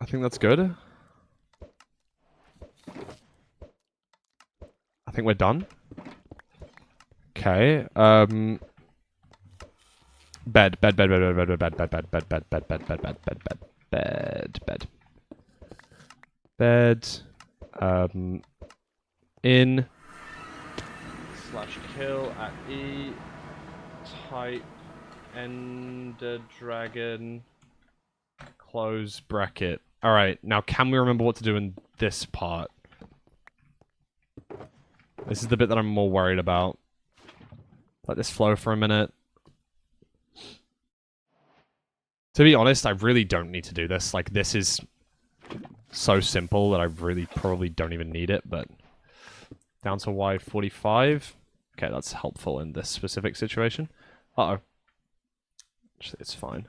I think that's good. I think we're done. Okay. Bed. In /kill at E. Type Ender Dragon. Close bracket. Alright, now can we remember what to do in this part? This is the bit that I'm more worried about. Let this flow for a minute. To be honest, I really don't need to do this. Like, this is so simple that I really probably don't even need it, but... Down to wide 45. Okay, that's helpful in this specific situation. Uh-oh. Actually, it's fine.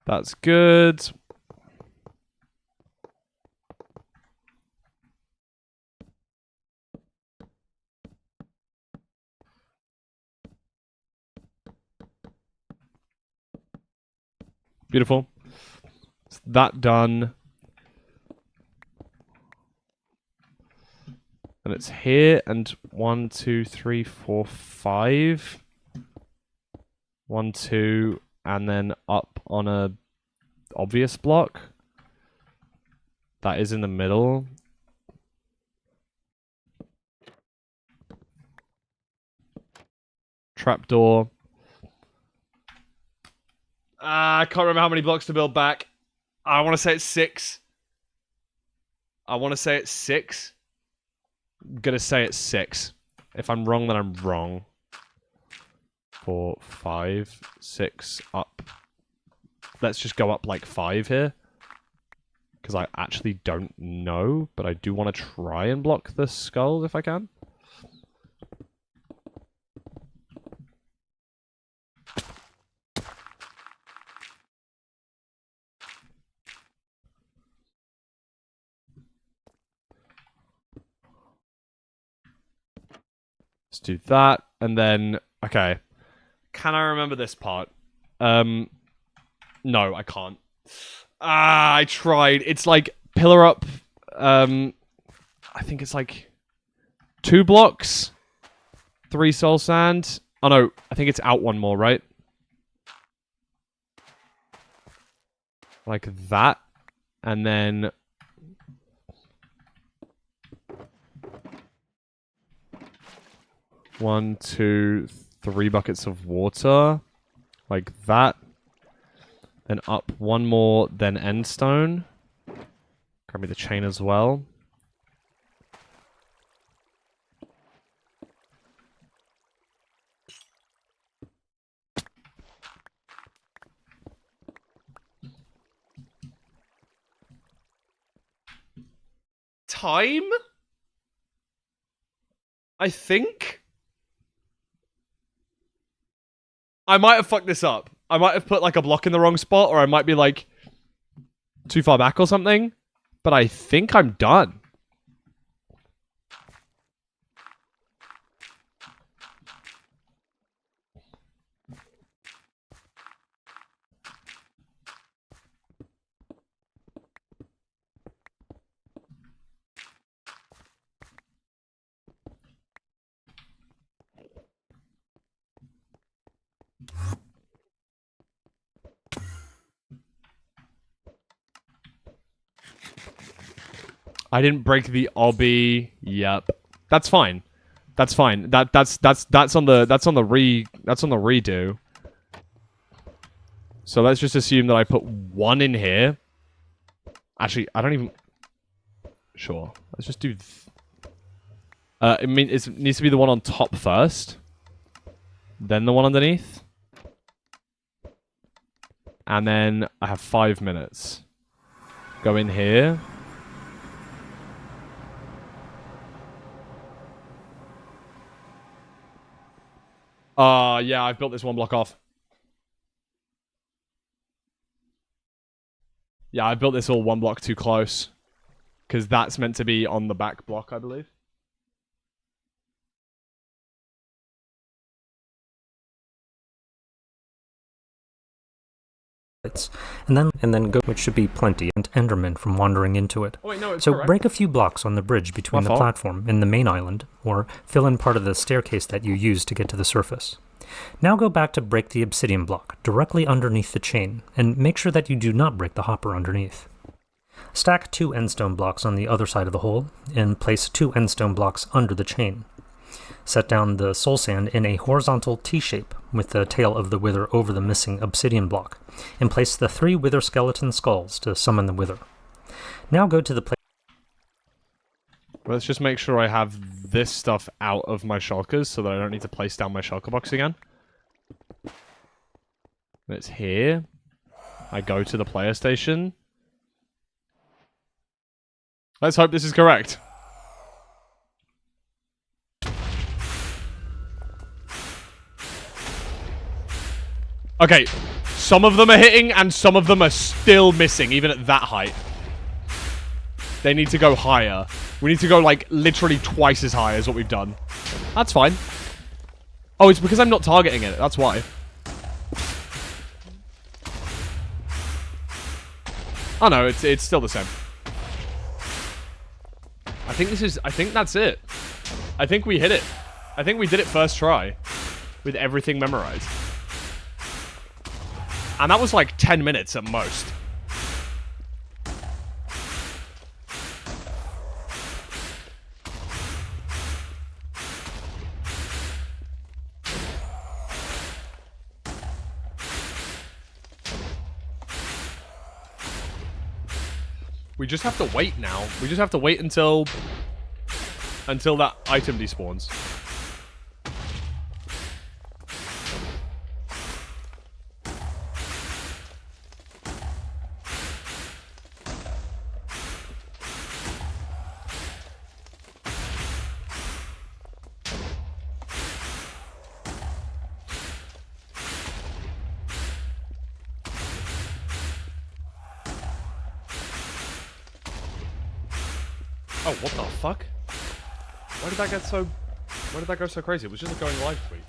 That's good. Beautiful. It's that done. And it's here, and 1, 2, 3, 4, 5. 1, 2, and then up on a obvious block. That is in the middle. Trapdoor. I can't remember how many blocks to build back. I want to say it's 6. I'm gonna say it's 6. If I'm wrong, then I'm wrong. 4, 5, 6, up. Let's just go up like 5 here. Because I actually don't know, but I do want to try and block the skull if I can. Let's do that. And then, okay. Can I remember this part? No, I can't. Ah, I tried. It's like pillar up. I think it's like 2 blocks, 3 soul sand. Oh no, I think it's out 1 more, right? Like that. And then... One, 2, 3 buckets of water. Like that. Then up 1 more, then end stone. Grab me the chain as well. Time? I think? I might have fucked this up. I might have put like a block in the wrong spot, or I might be like too far back or something. But I think I'm done. I didn't break the obby. Yep. That's fine. That's fine. That's on the redo. So let's just assume that I put 1 in here. Actually, I don't even... Sure. Let's just do... it needs to be the one on top first. Then the one underneath. And then I have 5 minutes. Go in here. Yeah, I've built this 1 block off. Yeah, I built this all 1 block too close. Because that's meant to be on the back block, I believe. And then go, which should be plenty, and Enderman from wandering into it. Oh, wait, no, it's so correct. break a few blocks on the bridge between the platform and the main island, or fill in part of the staircase that you used to get to the surface. Now go back to break the obsidian block directly underneath the chain, and make sure that you do not break the hopper underneath. Stack 2 endstone blocks on the other side of the hole, and place 2 endstone blocks under the chain. Set down the soul sand in a horizontal T-shape with the tail of the wither over the missing obsidian block, and place the 3 wither skeleton skulls to summon the wither. Now go to the place. Let's just make sure I have this stuff out of my shulkers so that I don't need to place down my shulker box again. It's here. I go to the player station. Let's hope this is correct. Okay, some of them are hitting and some of them are still missing, even at that height. They need to go higher. We need to go, like, literally twice as high as what we've done. That's fine. Oh, it's because I'm not targeting it. That's why. Oh, no, it's still the same. I think that's it. I think we hit it. I think we did it first try. With everything memorized. And that was like 10 minutes at most. We just have to wait now. We just have to wait until that item despawns. Oh, what the fuck? Why did that get so... Where did that go so crazy? It was just a going live tweet.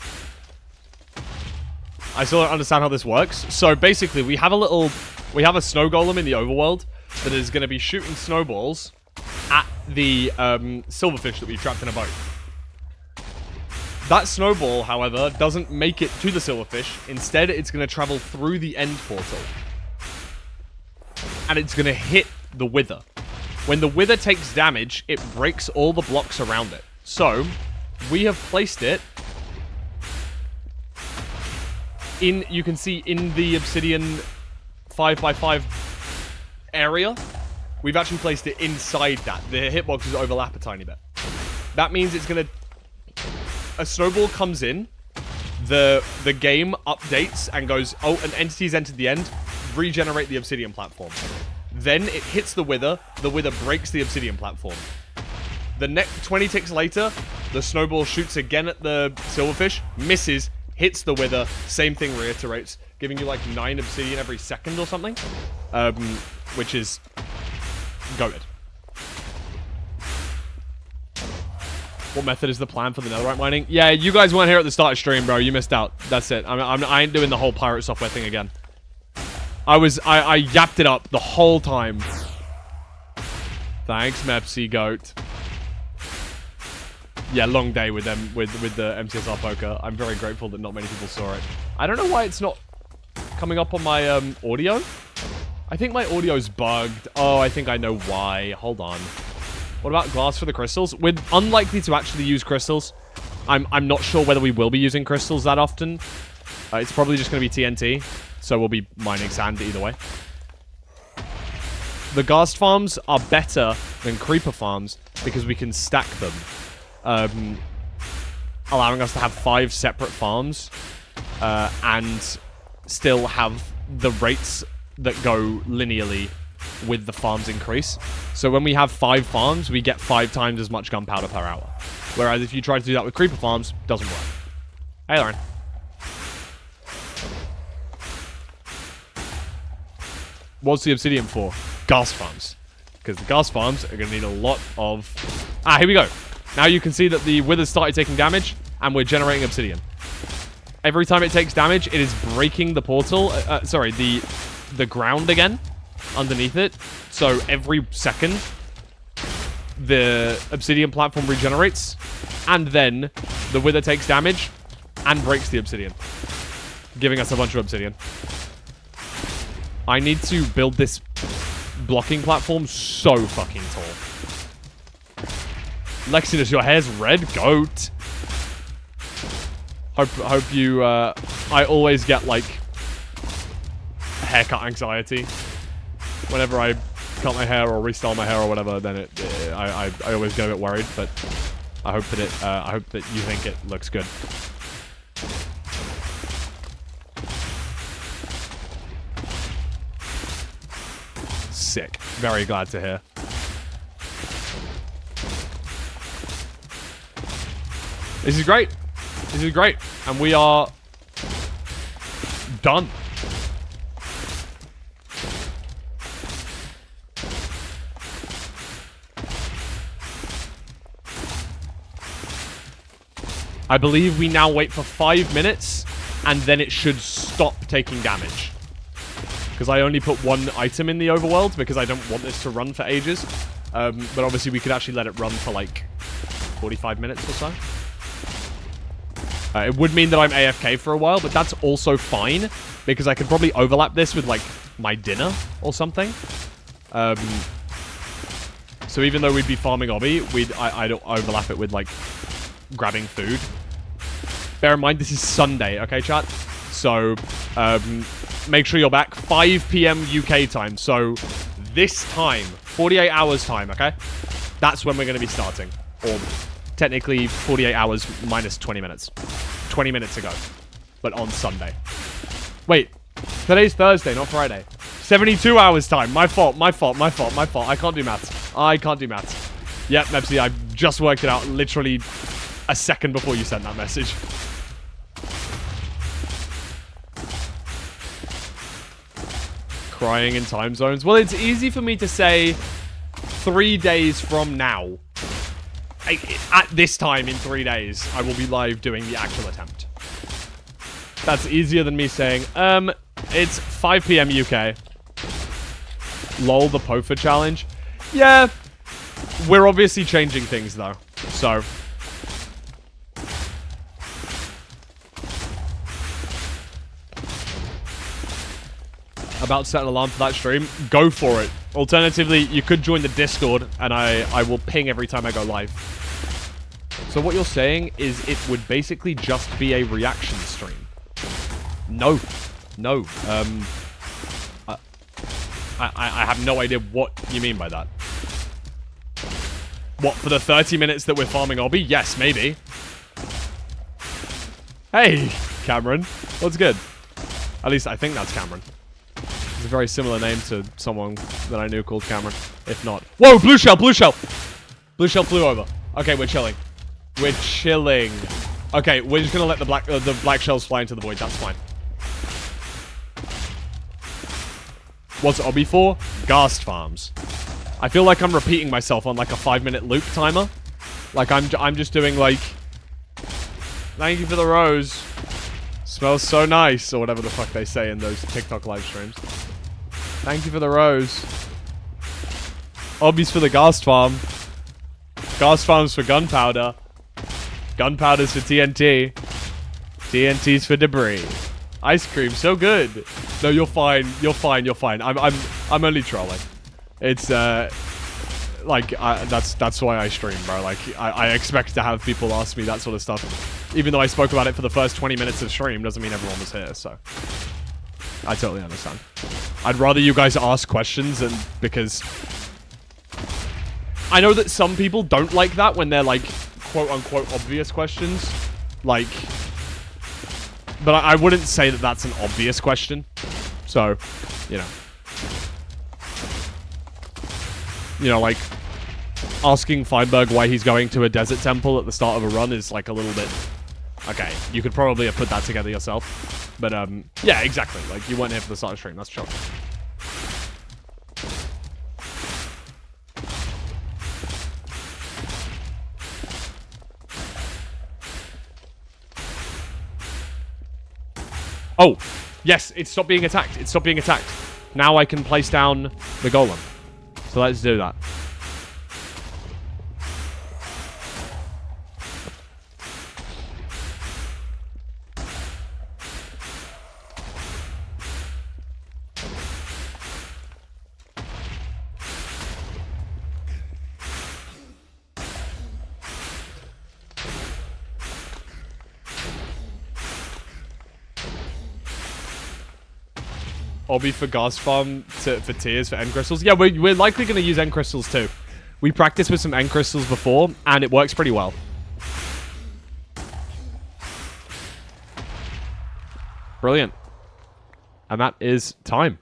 I still don't understand how this works. So basically, we have a snow golem in the overworld that is going to be shooting snowballs at the silverfish that we trapped in a boat. That snowball, however, doesn't make it to the silverfish. Instead, it's going to travel through the end portal. And it's going to hit the wither. When the wither takes damage, it breaks all the blocks around it. So, we have placed it in, you can see in the obsidian 5x5 area, we've actually placed it inside that. The hitboxes overlap a tiny bit. That means it's going to... A snowball comes in, the game updates and goes, oh, an entity's entered the end, regenerate the obsidian platform. Then it hits the wither breaks the obsidian platform. The next 20 ticks later, the snowball shoots again at the silverfish, misses, hits the wither, same thing reiterates, giving you like 9 obsidian every second or something, which is goated. What method is the plan for the netherite mining? Yeah, you guys weren't here at the start of stream, bro. You missed out. That's it. I ain't doing the whole pirate software thing again. I yapped it up the whole time. Thanks, Mepsi Goat. Yeah, long day with them with the MCSR poker. I'm very grateful that not many people saw it. I don't know why it's not coming up on my audio. I think my audio's bugged. Oh, I think I know why. Hold on. What about glass for the crystals? We're unlikely to actually use crystals. I'm not sure whether we will be using crystals that often. It's probably just going to be TNT. So we'll be mining sand either way. The ghast farms are better than creeper farms because we can stack them. Allowing us to have 5 separate farms. And still have the rates that go linearly with the farms increase. So when we have 5 farms, we get 5 times as much gunpowder per hour. Whereas if you try to do that with creeper farms, it doesn't work. Hey, Lauren. What's the obsidian for? Ghast farms. Because the ghast farms are going to need a lot of... Ah, here we go. Now you can see that the withers started taking damage, and we're generating obsidian. Every time it takes damage, it is breaking the portal... sorry, the ground again. Underneath it. So every second, the obsidian platform regenerates, and then the wither takes damage and breaks the obsidian, giving us a bunch of obsidian. I need to build this blocking platform so fucking tall. Lexinus, your hair's red, goat. Hope you, I always get, like, haircut anxiety. Whenever I cut my hair or restyle my hair or whatever, then I always get a bit worried. But I hope that you think it looks good. Sick. Very glad to hear. This is great. This is great, and we are done. I believe we now wait for 5 minutes, and then it should stop taking damage. Because I only put 1 item in the overworld, because I don't want this to run for ages. But obviously we could actually let it run for like 45 minutes or so. It would mean that I'm AFK for a while, but that's also fine, because I could probably overlap this with like my dinner or something. So even though we'd be farming obby, I'd overlap it with like grabbing food. Bear in mind, this is Sunday, okay, chat? So, make sure you're back 5 p.m. UK time. So, this time, 48 hours time, okay? That's when we're going to be starting. Or, technically, 48 hours minus 20 minutes. 20 minutes ago. But on Sunday. Wait, today's Thursday, not Friday. 72 hours time. My fault. I can't do maths. Yep, Mepsi, I just worked it out literally a second before you sent that message. Crying in time zones. Well, it's easy for me to say 3 days from now. At this time in 3 days, I will be live doing the actual attempt. That's easier than me saying, it's 5 p.m. UK. Lol, the POFA challenge. Yeah, we're obviously changing things though, so. About to set an alarm for that stream, go for it. Alternatively, you could join the Discord, and I will ping every time I go live. So what you're saying is it would basically just be a reaction stream? No. No. I have no idea what you mean by that. What, for the 30 minutes that we're farming obby? Yes, maybe. Hey, Cameron. What's good? At least I think that's Cameron. It's a very similar name to someone that I knew called Cameron. If not. Whoa, blue shell, blue shell! Blue shell flew over. Okay, we're chilling. We're chilling. Okay, we're just gonna let the black shells fly into the void. That's fine. What's obby for? Ghast farms. I feel like I'm repeating myself on like a 5-minute loop timer. Like I'm just doing like, thank you for the rose. Smells so nice, or whatever the fuck they say in those TikTok live streams. Thank you for the rose. Obby's for the Ghast farm. Ghast farms for gunpowder. Gunpowder's for TNT. TNT's for debris. Ice cream, so good. No, you're fine. You're fine. You're fine. I'm only trolling. It's like that's why I stream, bro. Like I expect to have people ask me that sort of stuff. Even though I spoke about it for the first 20 minutes of stream, doesn't mean everyone was here. So I totally understand. I'd rather you guys ask questions, and because I know that some people don't like that when they're like quote unquote obvious questions, like. But I wouldn't say that that's an obvious question. So, you know. You know, like, asking Feinberg why he's going to a desert temple at the start of a run is, like, a little bit... Okay, you could probably have put that together yourself. But, yeah, exactly. Like, you weren't here for the start of the stream. That's chill. Oh, yes, it stopped being attacked. It stopped being attacked. Now I can place down the golem. So let's do that. Obby for Ghast farm for tiers for end crystals. Yeah, we're likely going to use end crystals too. We practiced with some end crystals before, and it works pretty well. Brilliant. And that is time.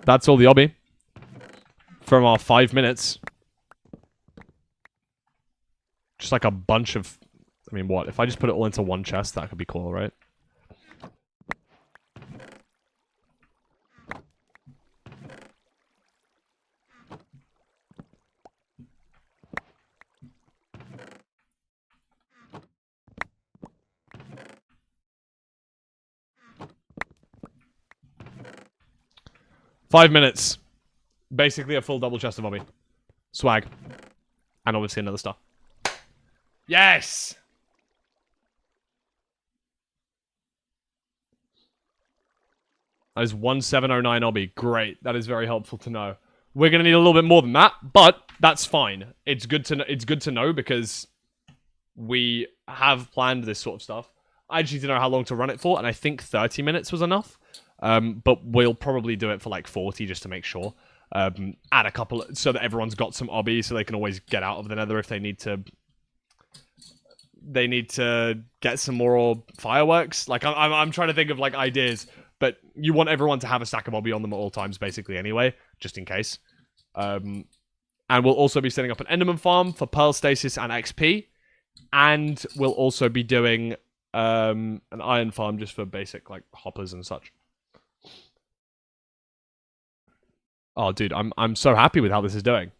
That's all the obby. From our 5 minutes. Just like a bunch of... I mean, what? If I just put it all into one chest, that could be cool, right? Five minutes. Basically a full double chest of obby. Swag. And obviously another star. Yes! That is 1709 obby. Great. That is very helpful to know. We're going to need a little bit more than that, but that's fine. It's good to know because we have planned this sort of stuff. I just need to know how long to run it for, and I think 30 minutes was enough. But we'll probably do it for like 40 just to make sure. Add a couple so that everyone's got some obby so they can always get out of the nether if they need to. They need to get some more fireworks. Like I'm trying to think of like ideas, but you want everyone to have a stack of obby on them at all times, basically. Anyway, just in case. And we'll also be setting up an Enderman farm for Pearl Stasis and XP, and we'll also be doing an iron farm just for basic like hoppers and such. Oh, dude, I'm so happy with how this is doing.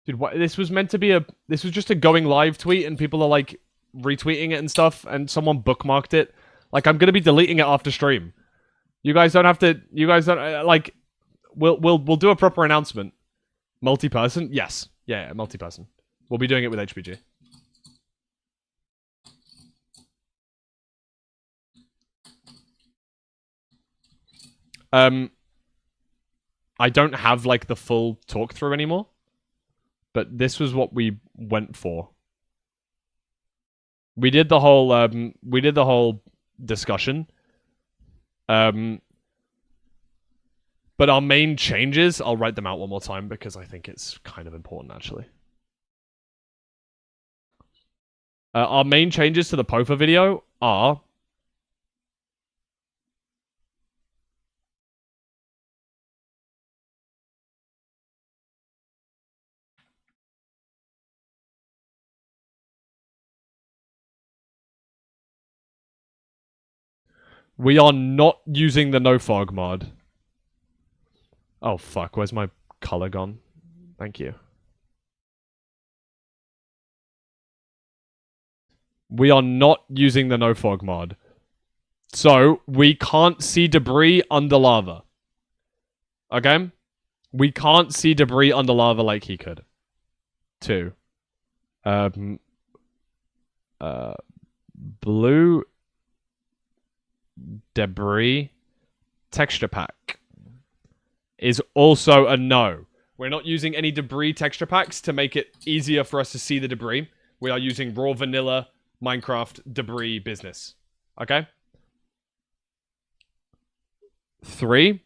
Dude, what? This was meant to be a... This was just a going live tweet and people are, like, retweeting it and stuff and someone bookmarked it. Like, I'm gonna be deleting it after stream. You guys don't have to... You guys don't... Like, we'll do a proper announcement. Multi-person? Yes. Yeah, multi-person. We'll be doing it with HPG. I don't have, like, the full talk through anymore. But this was what we went for. We did the whole discussion. But our main changes, I'll write them out one more time because I think it's kind of important, actually. Our main changes to the Pofa video are... We are not using the no fog mod. Oh fuck, where's my color gone? Thank you. We are not using the no fog mod. So, we can't see debris under lava. Okay? We can't see debris under lava like he could. 2. Blue debris texture pack is also a no. We're not using any debris texture packs to make it easier for us to see the debris. We are using raw vanilla Minecraft debris business. Okay? 3.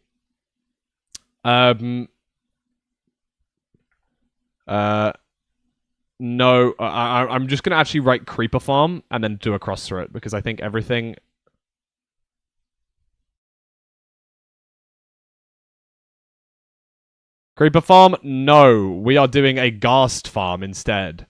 No, I'm just gonna actually write creeper farm and then do a cross through it because I think everything... Creeper farm? No, we are doing a ghast farm instead.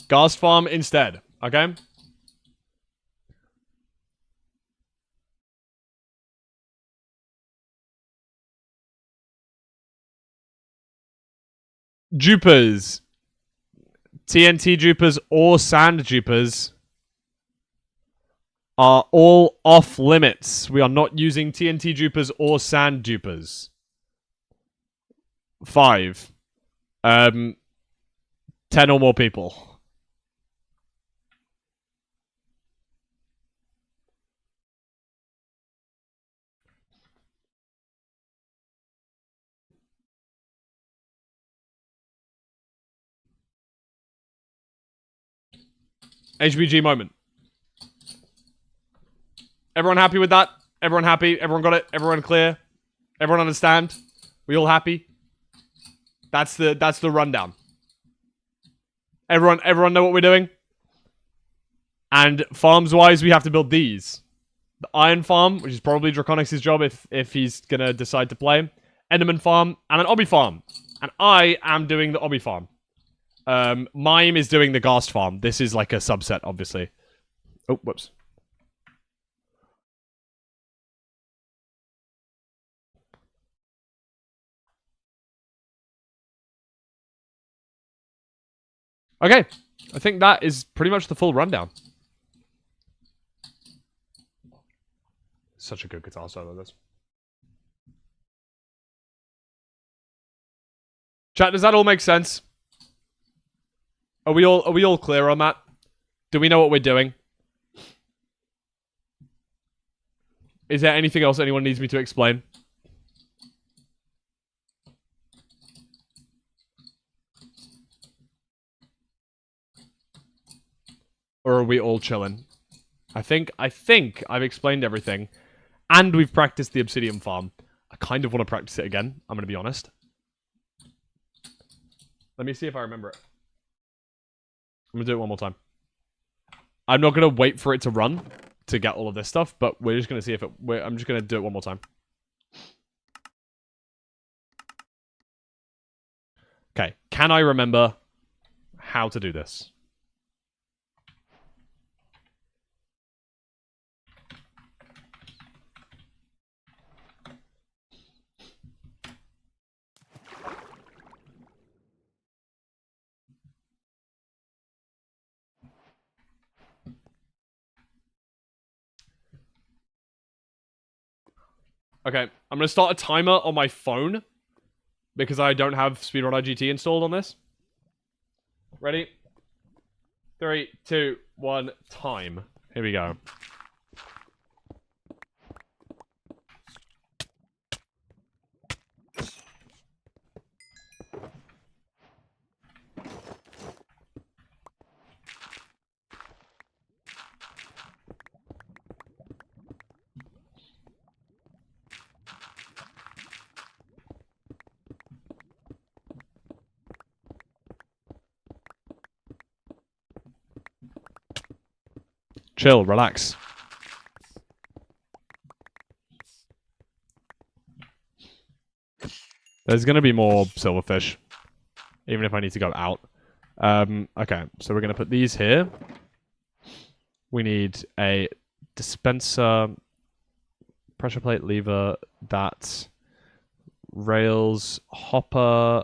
Ghast farm instead, okay? Jupers. TNT Jupers or sand Jupers are all off limits. We are not using TNT Jupers or sand Jupers. 5. 10 or more people. HBG moment. Everyone happy with that? Everyone happy? Everyone got it? Everyone clear? Everyone understand? We all happy? That's the rundown. Everyone know what we're doing? And farms-wise, we have to build these. The Iron Farm, which is probably Draconix's job if he's gonna decide to play. Enderman Farm, and an Obby Farm. And I am doing the Obby Farm. Mime is doing the Ghast Farm. This is like a subset, obviously. Oh, whoops. Okay, I think that is pretty much the full rundown. Such a good guitar solo, this. Chat, does that all make sense? Are we all clear on that? Do we know what we're doing? Is there anything else anyone needs me to explain? Or are we all chilling? I think I've explained everything. And we've practiced the obsidian farm. I kind of want to practice it again, I'm going to be honest. Let me see if I remember it. I'm going to do it one more time. I'm not going to wait for it to run. to get all of this stuff, but we're just going to see if it... I'm just going to do it one more time. Okay, can I remember how to do this? Okay, I'm going to start a timer on my phone because I don't have Speedrun IGT installed on this. Ready? 3, 2, 1, time. Here we go. Chill, relax. There's going to be more silverfish, even if I need to go out. Okay, so we're going to put these here. We need a dispenser, pressure plate, lever, that, rails, hopper,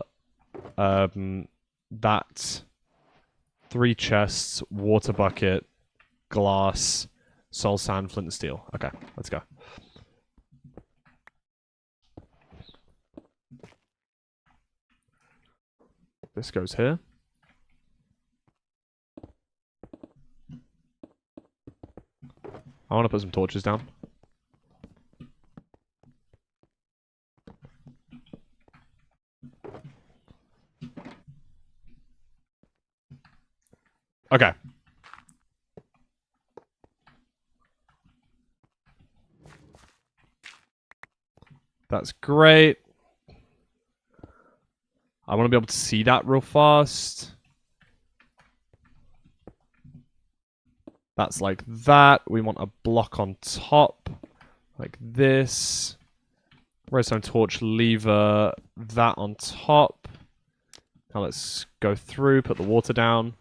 that, 3 chests, water bucket, glass, soul sand, flint and steel. Okay, let's go. This goes here. I want to put some torches down. Okay. That's great. I want to be able to see that real fast. That's like that. We want a block on top. Like this. Redstone torch lever. That on top. Now let's go through, put the water down.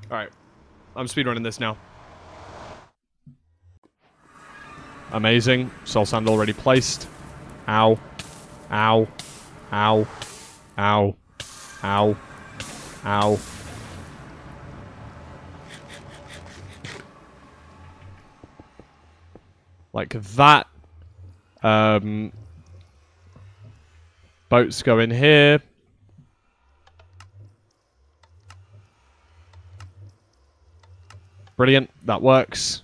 Alright. I'm speedrunning this now. Amazing. Soul sand already placed. Ow. Ow. Ow. Ow. Ow. Ow. Like that. Boats go in here. Brilliant. That works.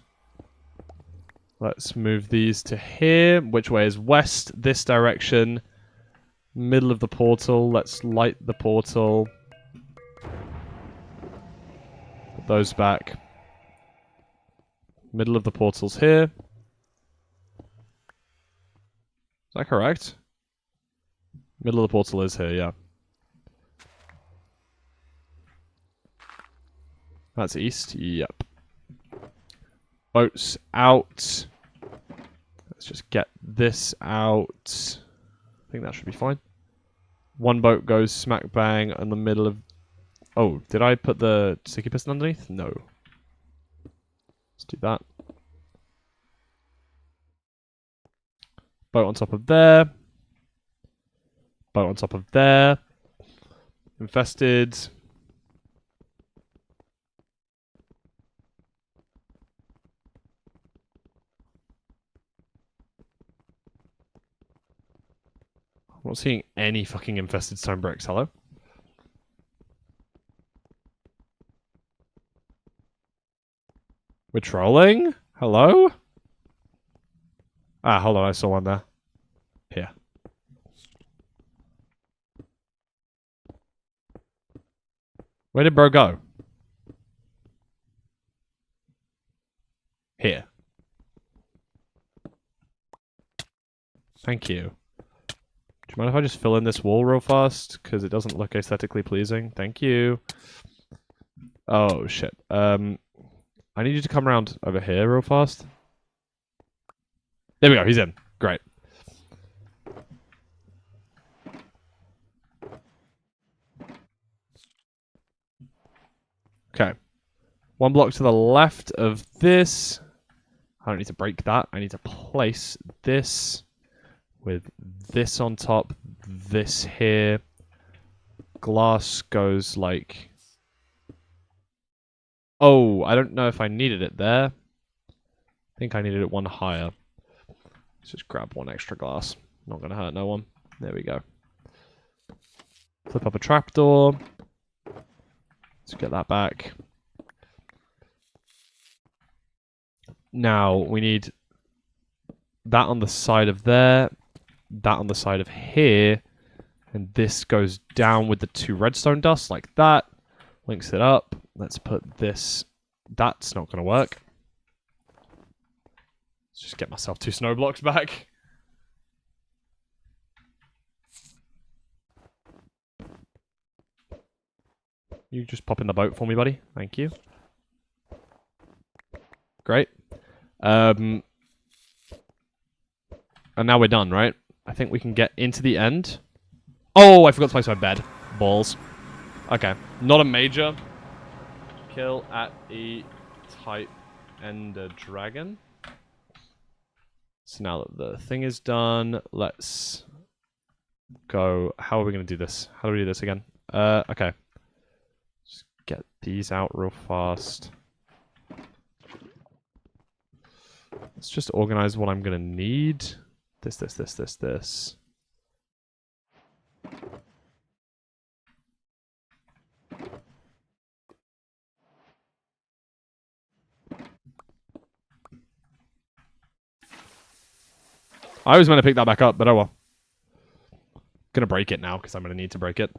Let's move these to here. Which way is west? This direction. Middle of the portal. Let's light the portal. Put those back. Middle of the portal's here. Is that correct? Middle of the portal is here, yeah. That's east? Yep. Boats out. Let's just get this out. I think that should be fine. One boat goes smack bang in the middle of... Oh, did I put the sticky piston underneath? No. Let's do that. Boat on top of there. Boat on top of there. Infested. I'm not seeing any fucking infested stone bricks. Hello? We're trolling? Hello? Ah, hold on. I saw one there. Here. Where did bro go? Here. Thank you. Do you mind if I just fill in this wall real fast? Because it doesn't look aesthetically pleasing. Thank you. Oh, shit. I I need you to come around over here real fast. There we go. He's in. Great. Okay. One block to the left of this. I don't need to break that. I need to place this with this on top, this here. Glass goes like... Oh, I don't know if I needed it there. I think I needed it one higher. Let's just grab one extra glass. Not going to hurt no one. There we go. Flip up a trapdoor. Let's get that back. Now, we need that on the side of there, that on the side of here, and this goes down with the 2 redstone dust like that. Links it up. Let's put this... That's not going to work. Let's just get myself 2 snow blocks back. You just pop in the boat for me, buddy. Thank you. Great. And now we're done, right? I think we can get into the end. Oh, I forgot to place my bed. Balls. Okay. Not a major. Kill at E type Ender Dragon. So now that the thing is done, let's go. How are we going to do this? How do we do this again? Okay. Just get these out real fast. Let's just organize what I'm going to need. This. I was meant to pick that back up, but oh well. Gonna break it now, because I'm gonna need to break it.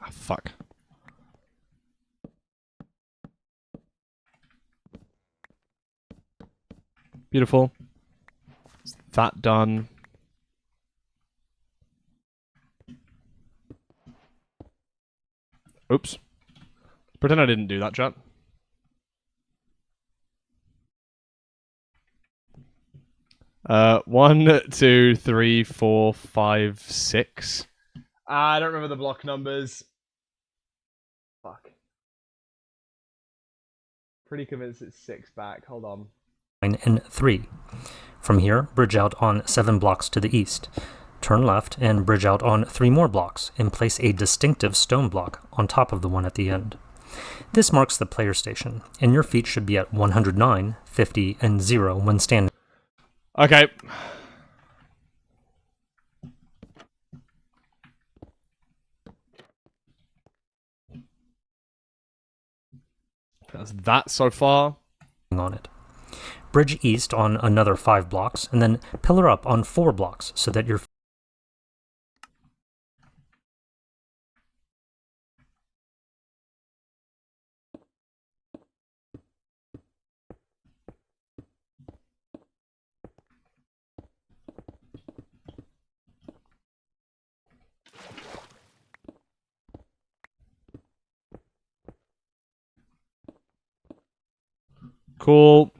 Ah, fuck. Beautiful. Is that done? Oops. Pretend I didn't do that, chat. One, 2, 3, 4, 5, 6. I don't remember the block numbers. Fuck. Pretty convinced it's 6 back. Hold on. And 3. From here, bridge out on 7 blocks to the east. Turn left and bridge out on 3 more blocks and place a distinctive stone block on top of the one at the end. This marks the player station, and your feet should be at 109, 50, and 0 when standing. Okay. That's that so far. On it. Bridge east on another 5 blocks, and then pillar up on 4 blocks so that your Cool.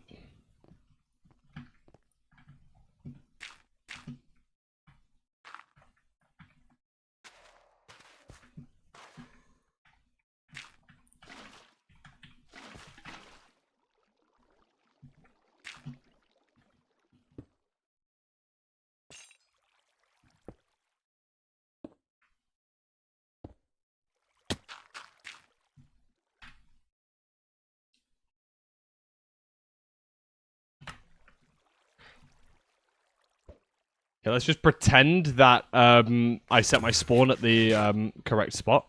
Okay, let's just pretend that I set my spawn at the correct spot.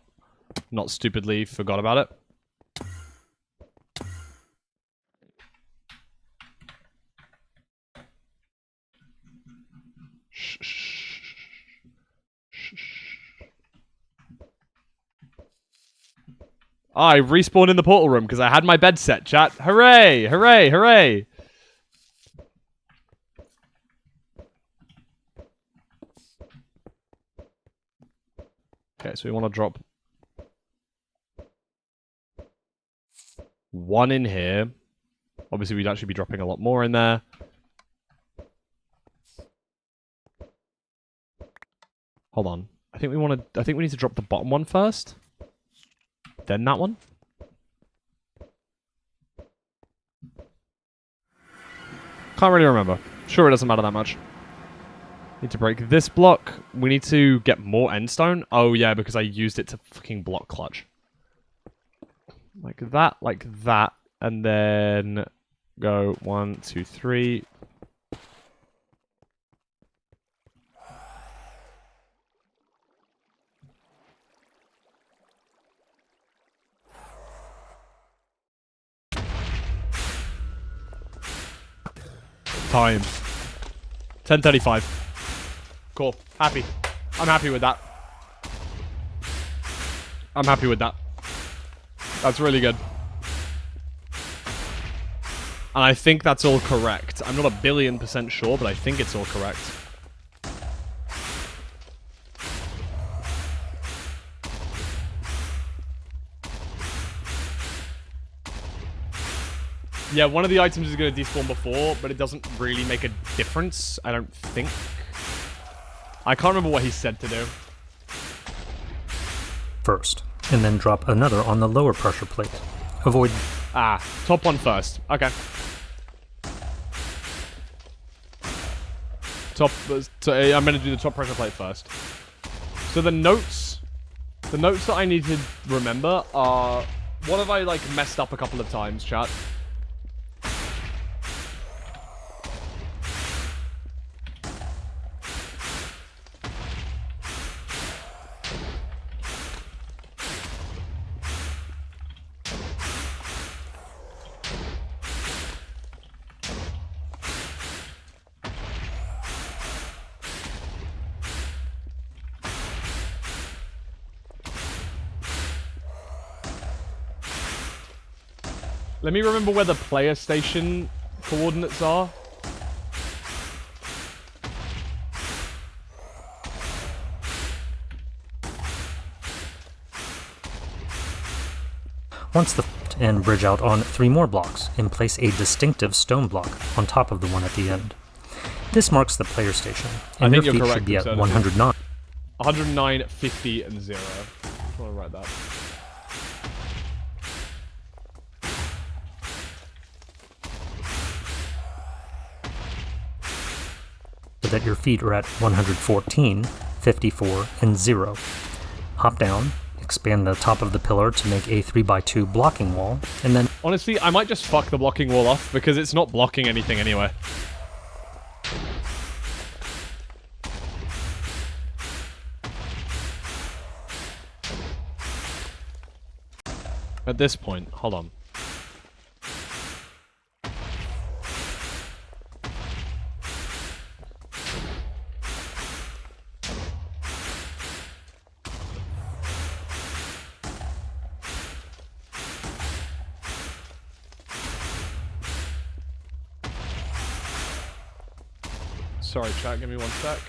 not stupidly forgot about it. I respawned in the portal room because I had my bed set, chat. Hooray! Hooray! Hooray! Okay, so we want to drop one in here. Obviously, we'd actually be dropping a lot more in there. Hold on. I think we need to drop the bottom one first. Then that one. Can't really remember. Sure, it doesn't matter that much. Need to break this block. We need to get more endstone. Oh, yeah, because I used it to fucking block clutch. Like that, and then go 1, 2, 3. Time. 10:35. Cool. Happy. I'm happy with that. I'm happy with that. That's really good. And I think that's all correct. I'm not 1,000,000,000% sure, but I think it's all correct. Yeah, one of the items is going to despawn before, but it doesn't really make a difference, I don't think. I can't remember what he said to do. First, and then drop another on the lower pressure plate. Avoid... Ah, top one first. Okay. I'm going to do the top pressure plate first. So the notes that I need to remember are... What have I, like, messed up a couple of times, chat? Let me remember where the player station coordinates are. Once the and bridge out on 3 more blocks, and place a distinctive stone block on top of the one at the end. This marks the player station, and your feet should be at 109. 109, 50, and 0. I just want to write that. So that your feet are at 114, 54, and 0. Hop down, expand the top of the pillar to make a 3x2 blocking wall, and then... Honestly, I might just fuck the blocking wall off, because it's not blocking anything anyway. At this point, hold on. Sorry, chat, give me one sec.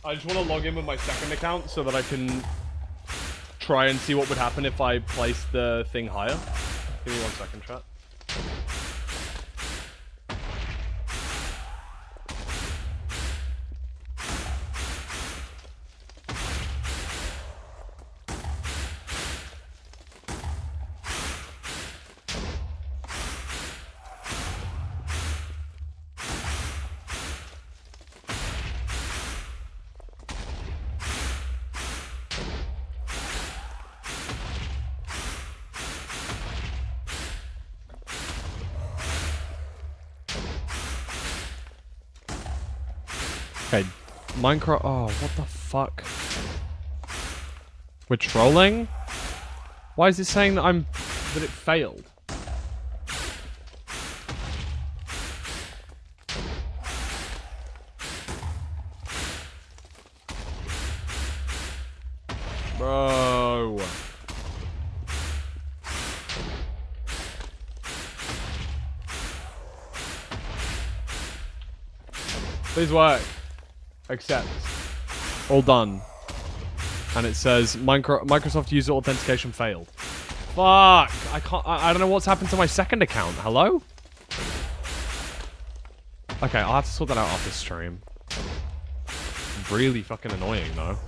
I just want to log in with my second account so that I can try and see what would happen if I placed the thing higher. Give me one second, chat. Okay, Minecraft. Oh, what the fuck? We're trolling? Why is it saying that that it failed? Bro. Please work. Accept. All done. And it says Microsoft user authentication failed. Fuck! I can't. I don't know what's happened to my second account. Hello? Okay, I'll have to sort that out after stream. Really fucking annoying though.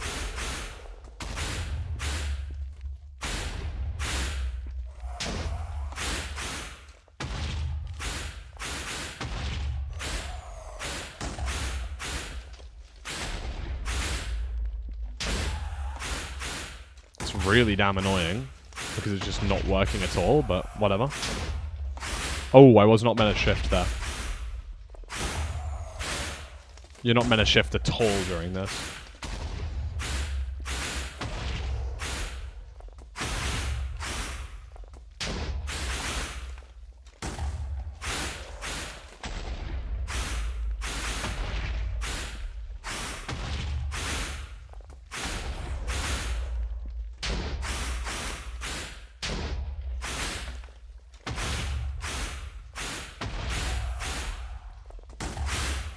It's really damn annoying because it's just not working at all, but whatever. Oh, I was not meant to shift there. You're not meant to shift at all during this.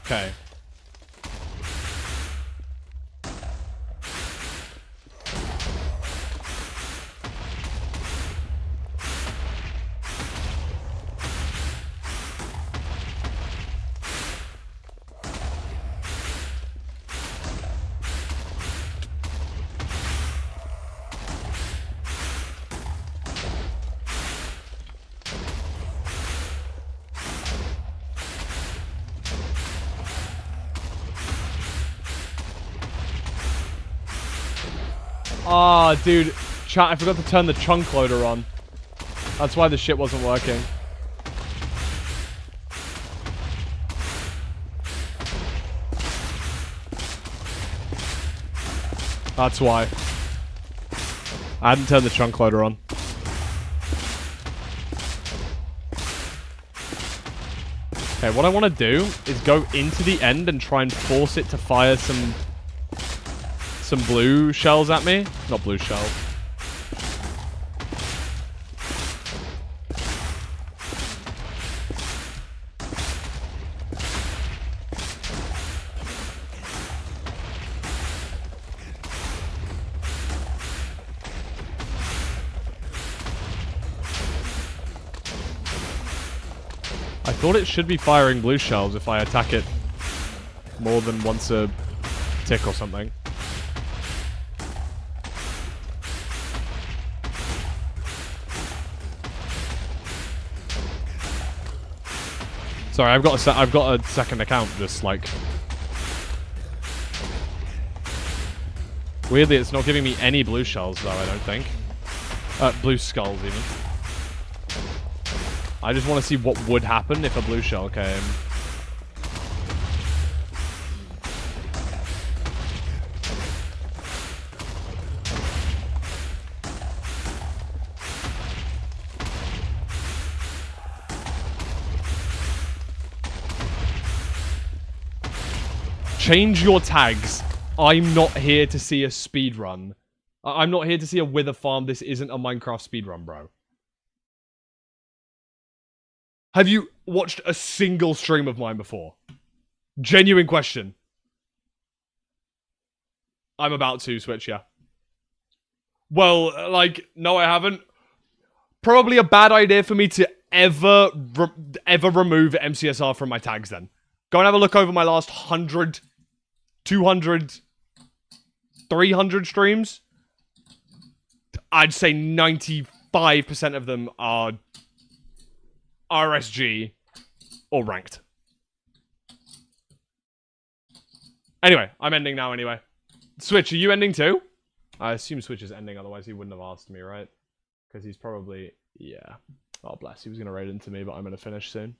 Okay. Ah, oh, dude. Chat, I forgot to turn the chunk loader on. That's why the shit wasn't working. That's why. I hadn't turned the chunk loader on. Okay, what I want to do is go into the end and try and force it to fire some blue shells at me. Not blue shells. I thought it should be firing blue shells if I attack it more than once a tick or something. Sorry, I've got a second account. Just like weirdly, it's not giving me any blue shells though. I don't think. Blue skulls even. I just want to see what would happen if a blue shell came. Change your tags. I'm not here to see a speedrun. I'm not here to see a wither farm. This isn't a Minecraft speedrun, bro. Have you watched a single stream of mine before? Genuine question. I'm about to switch, yeah. Well, like, no I haven't. Probably a bad idea for me to ever remove MCSR from my tags then. Go and have a look over my last 100... 200, 300 streams. I'd say 95% of them are RSG or ranked. Anyway, I'm ending now anyway. Switch, are you ending too? I assume Switch is ending, otherwise he wouldn't have asked me, right? Because he's probably... yeah. Oh, bless. He was going to raid into me, but I'm going to finish soon.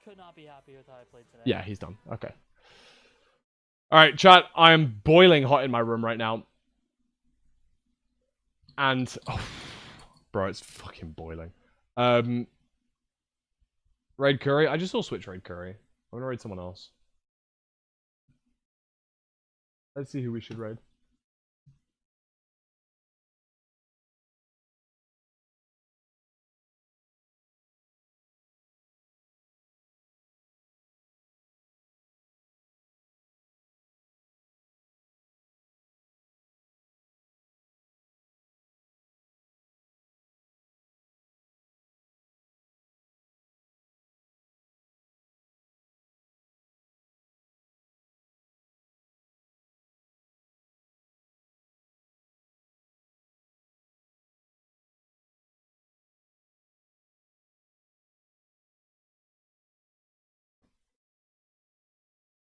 Could not be happy with how I played today. Yeah, he's done. Okay. All right, chat. I am boiling hot in my room right now. And oh, bro, it's fucking boiling. Raid Curry. I just saw switch Raid Curry. I'm gonna raid someone else. Let's see who we should raid.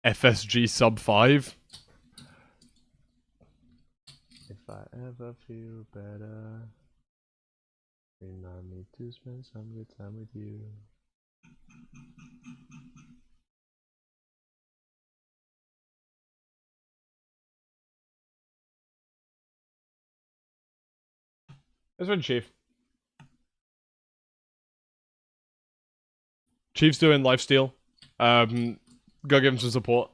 FSG sub 5. If I ever feel better, remind me to spend some good time with you. Let's run Chief. Chief's doing lifesteal. Go give him some support.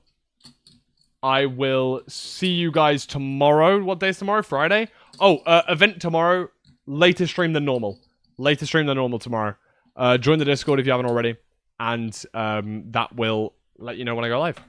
I will see you guys tomorrow. What day is tomorrow? Friday? Oh, event tomorrow. Later stream than normal. Later stream than normal tomorrow. Join the Discord if you haven't already. And that will let you know when I go live.